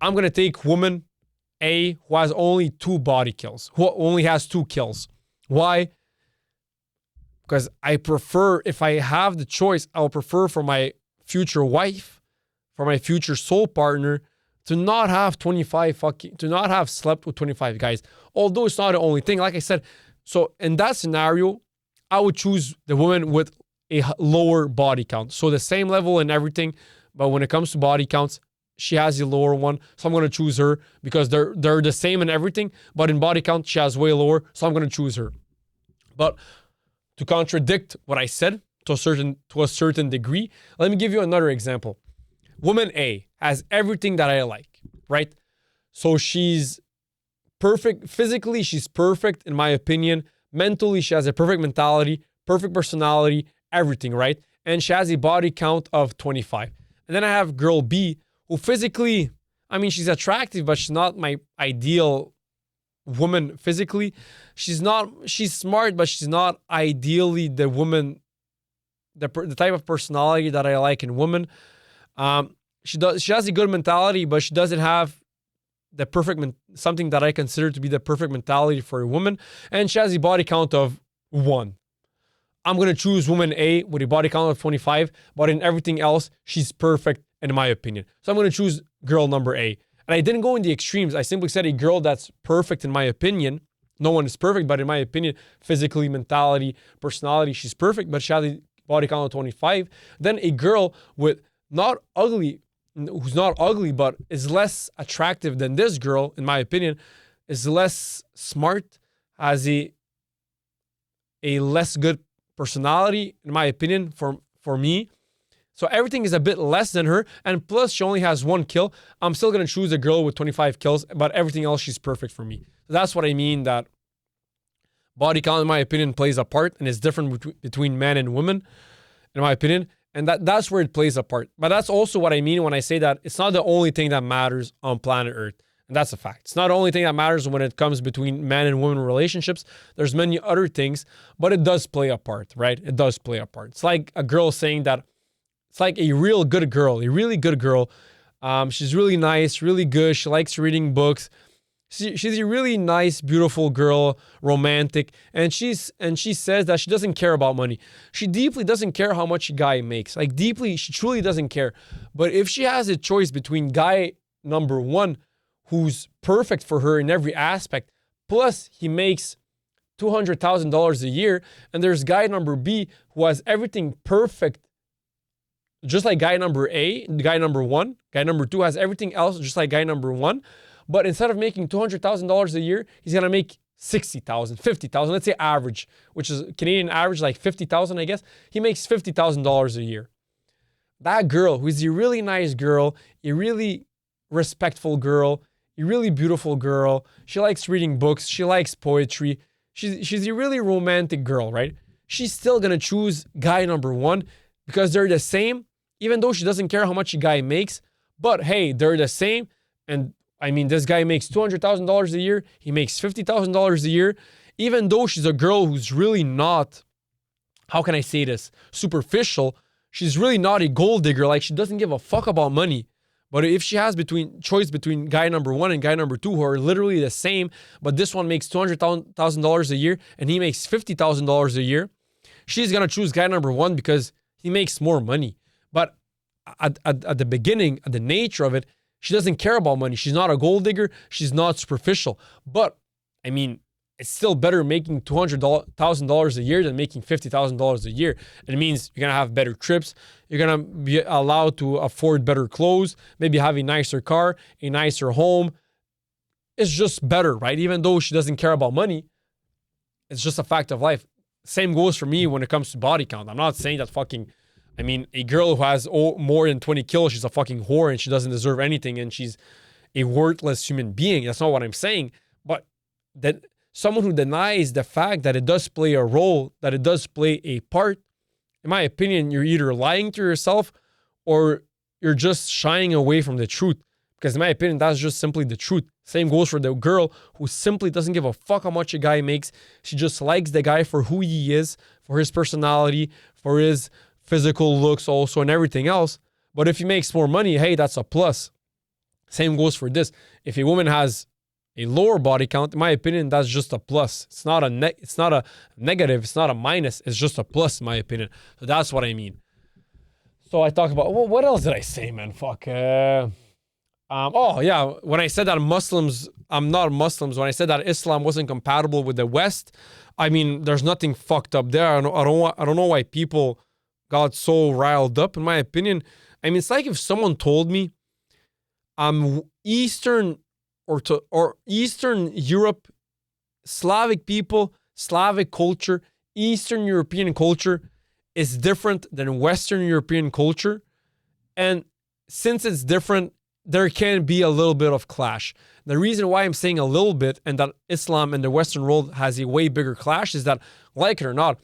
I'm going to take woman A who has only 2 body kills, who only has 2 kills. Why? Because I prefer, if I have the choice, I'll prefer for my future wife, for my future soul partner, to not have to not have slept with 25 guys. Although it's not the only thing, like I said. So in that scenario, I would choose the woman with a lower body count. So the same level and everything, but when it comes to body counts, she has a lower one. So I'm going to choose her because they're the same in everything, but in body count, she has way lower. So I'm going to choose her. But to contradict what I said to a certain degree, let me give you another example. Woman A has everything that I like, right? So she's perfect. Physically, she's perfect, in my opinion. Mentally, she has a perfect mentality, perfect personality, everything, right? And she has a body count of 25. And then I have girl B, who physically, I mean, she's attractive, but she's not my ideal woman physically. She's smart, but she's not ideally the woman, the type of personality that I like in women. She has a good mentality, but she doesn't have the perfect, something that I consider to be the perfect mentality for a woman. And she has a body count of 1. I'm going to choose woman A with a body count of 25, but in everything else, she's perfect in my opinion. So I'm going to choose girl number A. And I didn't go in the extremes. I simply said a girl that's perfect in my opinion. No one is perfect, but in my opinion, physically, mentality, personality, she's perfect, but she has a body count of 25. Then a girl with who's not ugly, but is less attractive than this girl, in my opinion, is less smart, has a less good personality, in my opinion, for me. So everything is a bit less than her. And plus, she only has 1 kill. I'm still going to choose a girl with 25 kills, but everything else, she's perfect for me. So that's what I mean, that body count, in my opinion, plays a part, and it's different between men and women, in my opinion. And that's where it plays a part. But that's also what I mean when I say that it's not the only thing that matters on planet Earth. And that's a fact. It's not the only thing that matters when it comes between man and woman relationships. There's many other things, but it does play a part, right? It does play a part. It's like a girl saying that it's like a really good girl. She's really nice, really good. She likes reading books. She's a really nice, beautiful girl, romantic, and she says that she doesn't care about money. She deeply doesn't care how much a guy makes. Like deeply, she truly doesn't care. But if she has a choice between guy number 1, who's perfect for her in every aspect, plus he makes $200,000 a year, and there's guy number B who has everything perfect, just like guy number A, guy number one. Guy number two has everything else just like guy number one. But instead of making $200,000 a year, he's going to make 60,000, 50,000, let's say average, which is Canadian average, like 50,000, I guess. He makes $50,000 a year. That girl, who's a really nice girl, a really respectful girl, a really beautiful girl. She likes reading books. She likes poetry. She's a really romantic girl, right? She's still going to choose guy number one because they're the same, even though she doesn't care how much a guy makes. But hey, they're the same. And I mean, this guy makes $200,000 a year. He makes $50,000 a year. Even though she's a girl who's really not, how can I say this, superficial, she's really not a gold digger. Like, she doesn't give a fuck about money. But if she has choice between guy number one and guy number two, who are literally the same, but this one makes $200,000 a year and he makes $50,000 a year, she's going to choose guy number one because he makes more money. But at the beginning, at the nature of it, she doesn't care about money. She's not a gold digger. She's not superficial. But, I mean, it's still better making $200,000 a year than making $50,000 a year. And it means you're going to have better trips. You're going to be allowed to afford better clothes, maybe have a nicer car, a nicer home. It's just better, right? Even though she doesn't care about money, it's just a fact of life. Same goes for me when it comes to body count. I'm not saying that a girl who has more than 20 kilos, she's a fucking whore and she doesn't deserve anything and she's a worthless human being. That's not what I'm saying. But that someone who denies the fact that it does play a role, that it does play a part, in my opinion, you're either lying to yourself or you're just shying away from the truth. Because in my opinion, that's just simply the truth. Same goes for the girl who simply doesn't give a fuck how much a guy makes. She just likes the guy for who he is, for his personality, for his physical looks also, and everything else. But if he makes more money, hey, that's a plus. Same goes for this. If a woman has a lower body count, in my opinion, that's just a plus. It's not a negative. It's not a minus. It's just a plus, in my opinion. So that's what I mean. So I talk about, well, what else did I say, man? Fuck. When I said that I'm not Muslims, when I said that Islam wasn't compatible with the West, I mean, there's nothing fucked up there. I don't know why people got so riled up, in my opinion. I mean, it's like if someone told me Eastern Europe, Slavic people, Slavic culture, Eastern European culture is different than Western European culture. And since it's different, there can be a little bit of clash. The reason why I'm saying a little bit and that Islam and the Western world has a way bigger clash is that, like it or not,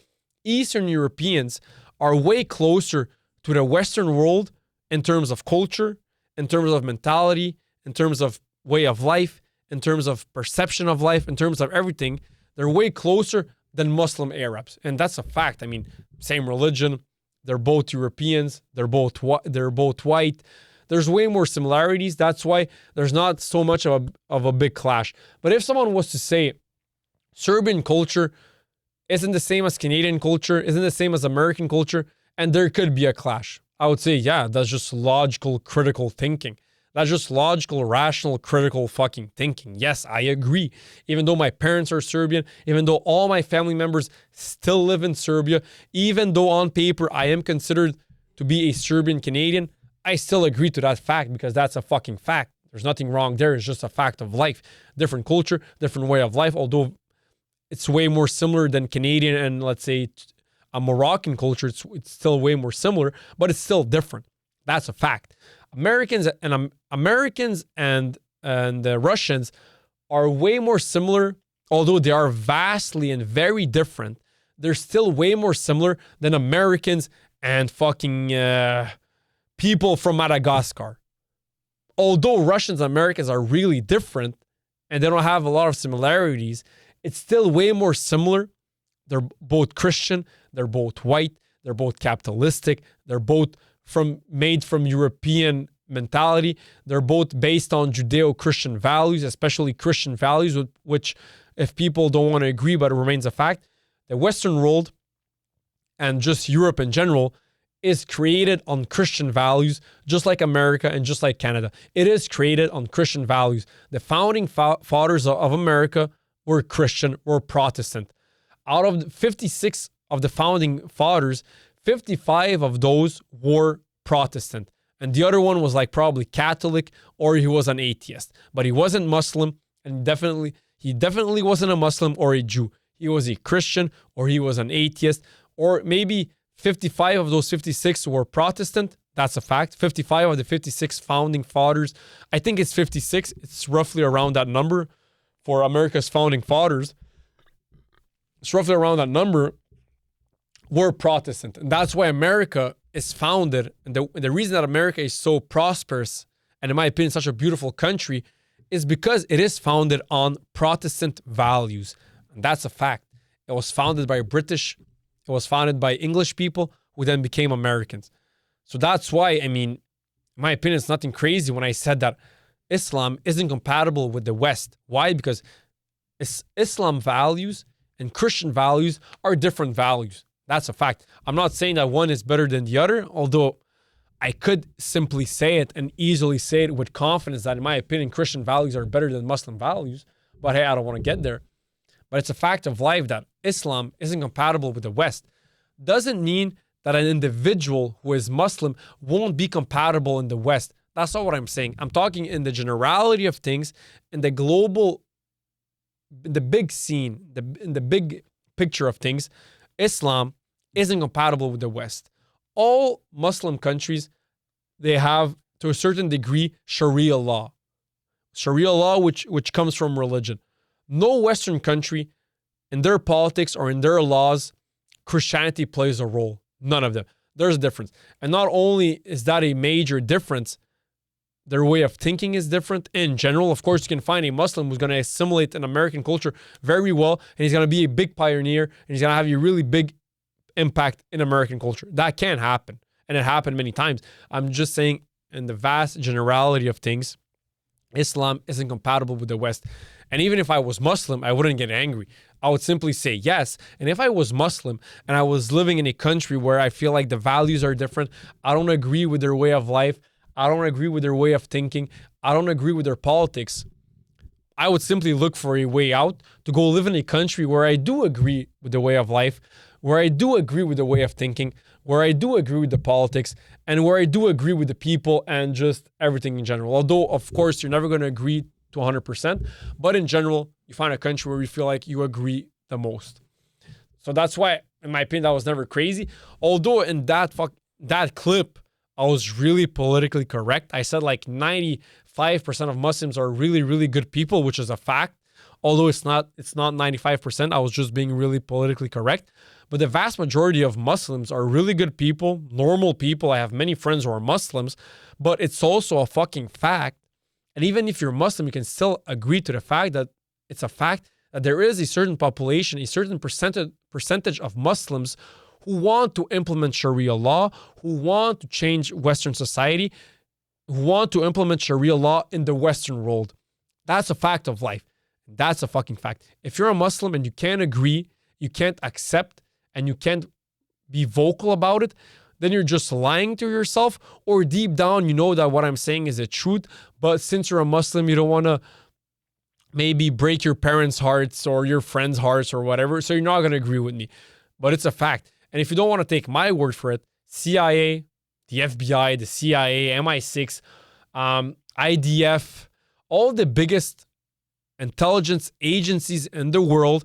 Eastern Europeans are way closer to the Western world in terms of culture, in terms of mentality, in terms of way of life, in terms of perception of life, in terms of everything. They're way closer than Muslim Arabs. And that's a fact. I mean, same religion. They're both Europeans. They're both white. There's way more similarities. That's why there's not so much of a big clash. But if someone was to say Serbian culture isn't the same as Canadian culture, isn't the same as American culture, and there could be a clash, I would say, yeah, that's just logical, critical thinking. That's just logical, rational, critical fucking thinking. Yes, I agree. Even though my parents are Serbian, even though all my family members still live in Serbia, even though on paper I am considered to be a Serbian Canadian, I still agree to that fact because that's a fucking fact. There's nothing wrong there. It's just a fact of life. Different culture, different way of life, although it's way more similar than Canadian and, let's say, a Moroccan culture. It's still way more similar, but it's still different. That's a fact. Americans and the Russians are way more similar, although they are vastly and very different. They're still way more similar than Americans and fucking people from Madagascar. Although Russians and Americans are really different and they don't have a lot of similarities, it's still way more similar. They're both Christian, they're both white, they're both capitalistic, they're both made from European mentality. They're both based on Judeo-Christian values, especially Christian values, which if people don't want to agree, but it remains a fact, the Western world and just Europe in general is created on Christian values, just like America and just like Canada. It is created on Christian values. The founding fathers of America were Christian, were Protestant. out of the 56 of the founding fathers, 55 of those were Protestant. And the other one was like probably Catholic, or he was an atheist. But he wasn't Muslim, and he definitely wasn't a Muslim or a Jew. He was a Christian, or he was an atheist, or maybe 55 of those 56 were Protestant. That's a fact. 55 of the 56 founding fathers. I think it's 56. It's roughly around that number for America's founding fathers. It's roughly around that number were Protestant. And that's why America is founded. And the reason that America is so prosperous, and in my opinion, such a beautiful country, is because it is founded on Protestant values. And that's a fact. It was founded by British, it was founded by English people who then became Americans. So that's why, I mean, in my opinion, it's nothing crazy when I said that Islam isn't compatible with the West. Why? Because Islam values and Christian values are different values. That's a fact. I'm not saying that one is better than the other, although I could simply say it and easily say it with confidence that, in my opinion, Christian values are better than Muslim values. But hey, I don't want to get there. But it's a fact of life that Islam isn't compatible with the West. Doesn't mean that an individual who is Muslim won't be compatible in the West. That's not what I'm saying. I'm talking in the generality of things, in the global, the big scene, in the big picture of things. Islam isn't compatible with the West. All Muslim countries, they have, to a certain degree, Sharia law. Sharia law, which comes from religion. No Western country, in their politics or in their laws, Christianity plays a role. None of them. There's a difference. And not only is that a major difference, their way of thinking is different in general. Of course, you can find a Muslim who's going to assimilate an American culture very well, and he's going to be a big pioneer, and he's going to have a really big impact in American culture. That can happen, and it happened many times. I'm just saying, in the vast generality of things, Islam isn't compatible with the West. And even if I was Muslim, I wouldn't get angry. I would simply say yes. And if I was Muslim and I was living in a country where I feel like the values are different, I don't agree with their way of life, I don't agree with their way of thinking, I don't agree with their politics, I would simply look for a way out to go live in a country where I do agree with the way of life, where I do agree with the way of thinking, where I do agree with the politics, and where I do agree with the people and just everything in general. Although, of course, you're never going to agree to 100%, but in general, you find a country where you feel like you agree the most. So that's why, in my opinion, that was never crazy. Although in that clip, I was really politically correct. I said like 95% of Muslims are really, really good people, which is a fact. Although it's not 95%, I was just being really politically correct. But the vast majority of Muslims are really good people, normal people. I have many friends who are Muslims, but it's also a fucking fact. And even if you're Muslim, you can still agree to the fact that it's a fact that there is a certain population, a certain percentage of Muslims who want to implement Sharia law, who want to change Western society, who want to implement Sharia law in the Western world. That's a fact of life. That's a fucking fact. If you're a Muslim and you can't agree, you can't accept, and you can't be vocal about it, then you're just lying to yourself, or deep down, you know that what I'm saying is the truth, but since you're a Muslim, you don't want to maybe break your parents' hearts or your friends' hearts or whatever, so you're not going to agree with me. But it's a fact. And if you don't want to take my word for it, CIA, the FBI, the CIA, MI6, IDF, all the biggest intelligence agencies in the world,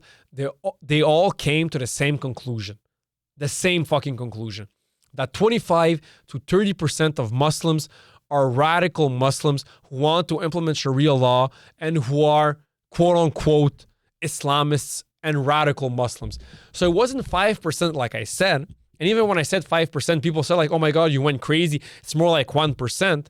they all came to the same conclusion. The same fucking conclusion. That 25 to 30% of Muslims are radical Muslims who want to implement Sharia law and who are quote unquote Islamists and radical Muslims. So it wasn't 5% like I said. And even when I said 5%, people said like, oh my God, you went crazy. It's more like 1%.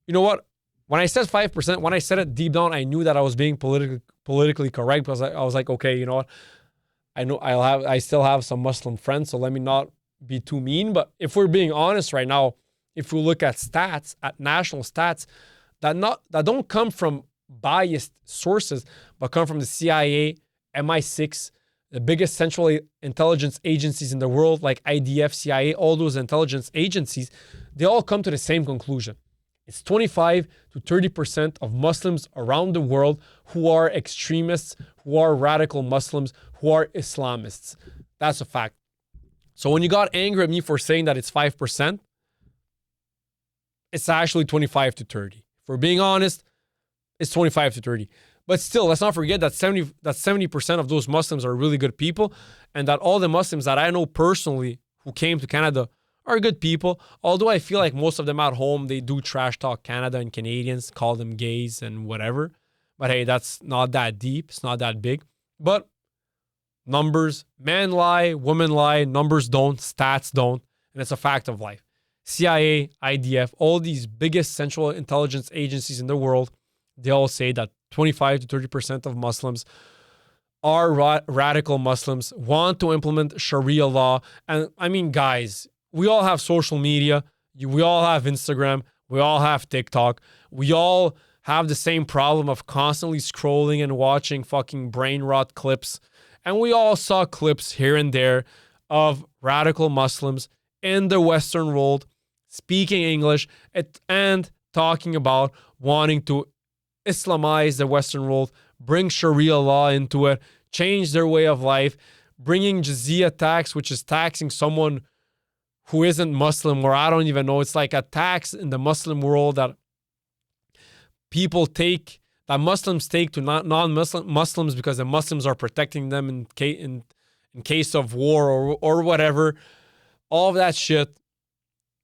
You know what? When I said 5%, when I said it deep down, I knew that I was being politically correct, because I was like, okay, you know what? I still have some Muslim friends, so let me not be too mean. But if we're being honest right now, if we look at stats, at national stats, that don't come from biased sources, but come from the CIA, MI6, the biggest central intelligence agencies in the world, like IDF, CIA, all those intelligence agencies, they all come to the same conclusion. It's 25 to 30% of Muslims around the world who are extremists, who are radical Muslims, who are Islamists. That's a fact. So when you got angry at me for saying that it's 5%, it's actually 25 to 30. For being honest, it's 25 to 30. But still, let's not forget that 70% of those Muslims are really good people, and that all the Muslims that I know personally who came to Canada are good people. Although I feel like most of them at home, they do trash talk Canada and Canadians, call them gays and whatever. But hey, that's not that deep. It's not that big. But numbers, men lie, women lie, numbers don't, stats don't, and it's a fact of life. CIA, IDF, all these biggest central intelligence agencies in the world, they all say that 25 to 30% of Muslims are radical Muslims, want to implement Sharia law. And I mean, guys, we all have social media. We all have Instagram. We all have TikTok. We all have the same problem of constantly scrolling and watching fucking brain rot clips. And we all saw clips here and there of radical Muslims in the Western world speaking English and talking about wanting to Islamize the Western world, bring Sharia law into it, change their way of life, bringing jizya tax, which is taxing someone who isn't Muslim, or I don't even know. It's like a tax in the Muslim world that people take, that Muslims take to non-Muslims because the Muslims are protecting them in case of war or whatever. All of that shit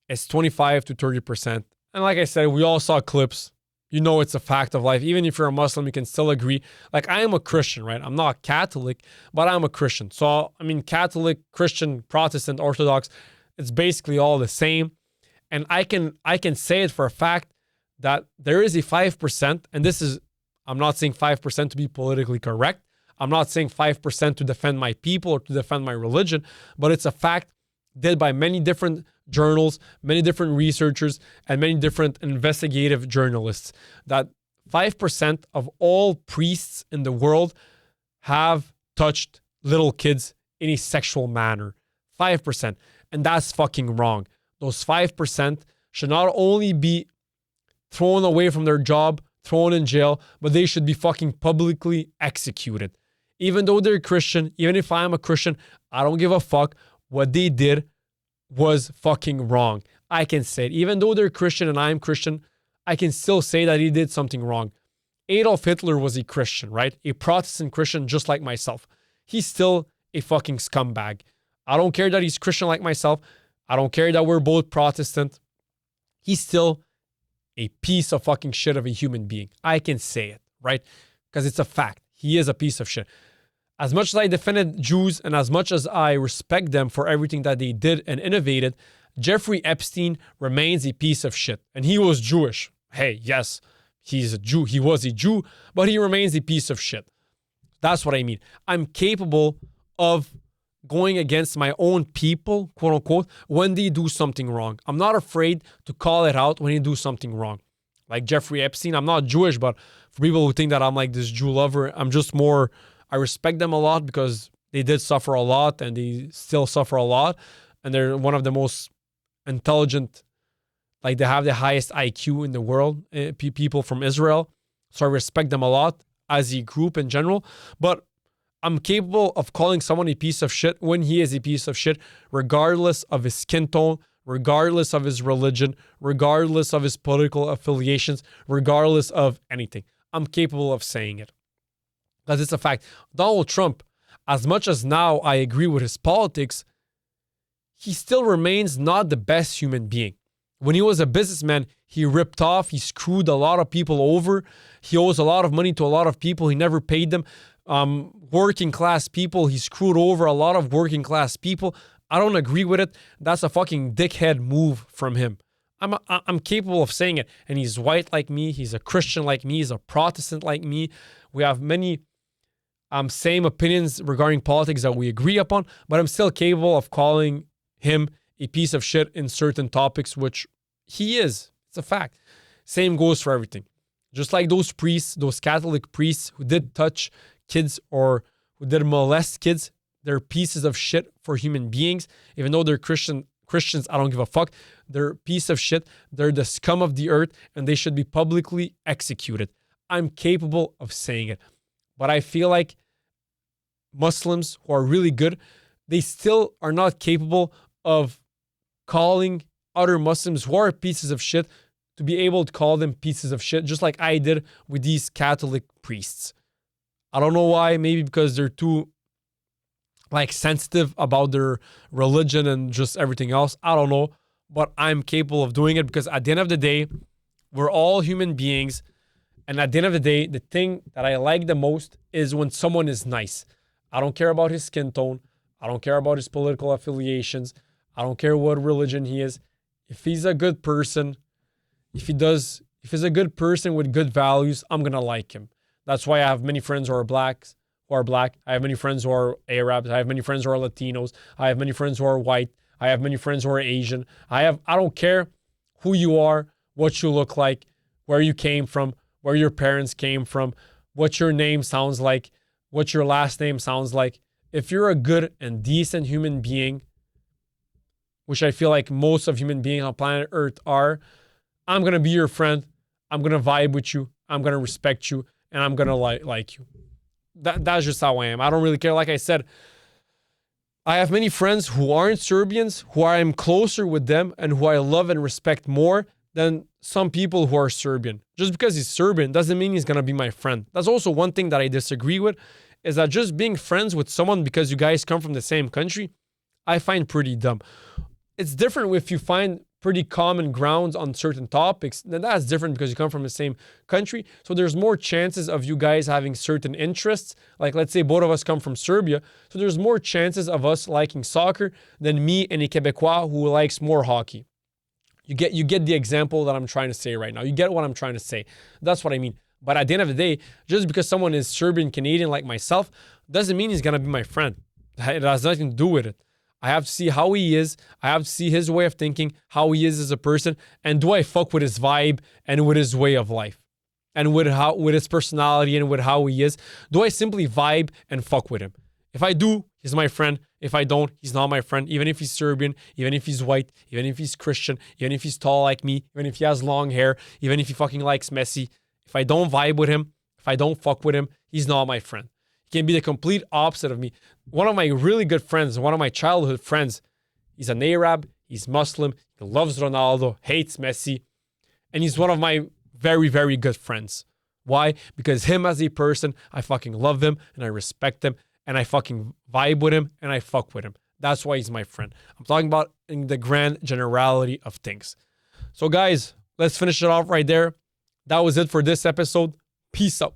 is 25 to 30%. And like I said, we all saw clips. You know, it's a fact of life. Even if you're a Muslim, you can still agree. Like, I am a Christian, right? I'm not Catholic, but I'm a Christian. So, I mean, Catholic, Christian, Protestant, Orthodox, it's basically all the same. And I can say it for a fact that there is a 5%, and this is, I'm not saying 5% to be politically correct. I'm not saying 5% to defend my people or to defend my religion, but it's a fact did by many different journals, many different researchers, and many different investigative journalists, that 5% of all priests in the world have touched little kids in a sexual manner. 5%. And that's fucking wrong. Those 5% should not only be thrown away from their job, thrown in jail, but they should be fucking publicly executed. Even though they're Christian, even if I'm a Christian, I don't give a fuck. What they did was fucking wrong. I can say it. Even though they're Christian and I'm Christian, I can still say that he did something wrong. Adolf Hitler was a Christian, right? A Protestant Christian just like myself. He's still a fucking scumbag. I don't care that he's Christian like myself. I don't care that we're both Protestant. He's still a piece of fucking shit of a human being. I can say it, right? Because it's a fact. He is a piece of shit. As much as I defended Jews and as much as I respect them for everything that they did and innovated, Jeffrey Epstein remains a piece of shit. And he was Jewish. Hey, yes, he's a Jew. He was a Jew, but he remains a piece of shit. That's what I mean. I'm capable of going against my own people, quote unquote, when they do something wrong. I'm not afraid to call it out when they do something wrong. Like Jeffrey Epstein, I'm not Jewish, but for people who think that I'm like this Jew lover, I'm just more, I respect them a lot because they did suffer a lot and they still suffer a lot. And they're one of the most intelligent, like they have the highest IQ in the world, people from Israel. So I respect them a lot as a group in general. But I'm capable of calling someone a piece of shit when he is a piece of shit, regardless of his skin tone, regardless of his religion, regardless of his political affiliations, regardless of anything. I'm capable of saying it. Because it's a fact. Donald Trump, as much as now I agree with his politics, he still remains not the best human being. When he was a businessman, he ripped off, he screwed a lot of people over. He owes a lot of money to a lot of people. He never paid them. Working class people, he screwed over a lot of working class people. I don't agree with it. That's a fucking dickhead move from him. I'm capable of saying it. And he's white like me. He's a Christian like me. He's a Protestant like me. We have many same opinions regarding politics that we agree upon, but I'm still capable of calling him a piece of shit in certain topics, which he is. It's a fact. Same goes for everything. Just like those priests, those Catholic priests who did touch kids or who did molest kids, they're pieces of shit for human beings. Even though they're Christian Christians, I don't give a fuck. They're a piece of shit. They're the scum of the earth, and they should be publicly executed. I'm capable of saying it. But I feel like Muslims who are really good, they still are not capable of calling other Muslims who are pieces of shit to be able to call them pieces of shit, just like I did with these Catholic priests. I don't know why. Maybe because they're too sensitive about their religion and just everything else. I don't know. But I'm capable of doing it because at the end of the day, we're all human beings. And at the end of the day, the thing that I like the most is when someone is nice. I don't care about his skin tone. I don't care about his political affiliations. I don't care what religion he is. If he's a good person, if he's a good person with good values, I'm going to like him. That's why I have many friends who are black. I have many friends who are Arabs. I have many friends who are Latinos. I have many friends who are white. I have many friends who are Asian. I don't care who you are, what you look like, where you came from, where your parents came from, what your name sounds like, what your last name sounds like. If you're a good and decent human being, which I feel like most of human beings on planet Earth are, I'm going to be your friend. I'm going to vibe with you. I'm going to respect you. And I'm going to like you. That's just how I am. I don't really care. Like I said, I have many friends who aren't Serbians, who I am closer with them and who I love and respect more than some people who are Serbian. Just because he's Serbian doesn't mean he's going to be my friend. That's also one thing that I disagree with, is that just being friends with someone because you guys come from the same country, I find pretty dumb. It's different if you find pretty common grounds on certain topics. Then that's different because you come from the same country. So there's more chances of you guys having certain interests. Like, let's say both of us come from Serbia. So there's more chances of us liking soccer than me and a Quebecois who likes more hockey. You get the example that I'm trying to say right now. You get what I'm trying to say. That's what I mean. But at the end of the day, just because someone is Serbian Canadian like myself, doesn't mean he's going to be my friend. It has nothing to do with it. I have to see how he is. I have to see his way of thinking, how he is as a person, and do I fuck with his vibe and with his way of life, and with his personality and with how he is? Do I simply vibe and fuck with him? If I do, he's my friend. If I don't, he's not my friend. Even if he's Serbian, even if he's white, even if he's Christian, even if he's tall like me, even if he has long hair, even if he fucking likes Messi. If I don't vibe with him, if I don't fuck with him, he's not my friend. He can be the complete opposite of me. One of my really good friends, one of my childhood friends, he's an Arab, he's Muslim, he loves Ronaldo, hates Messi, and he's one of my very, very good friends. Why? Because him as a person, I fucking love him and I respect him and I fucking vibe with him and I fuck with him. That's why he's my friend. I'm talking about in the grand generality of things. So guys, let's finish it off right there. That was it for this episode. Peace out.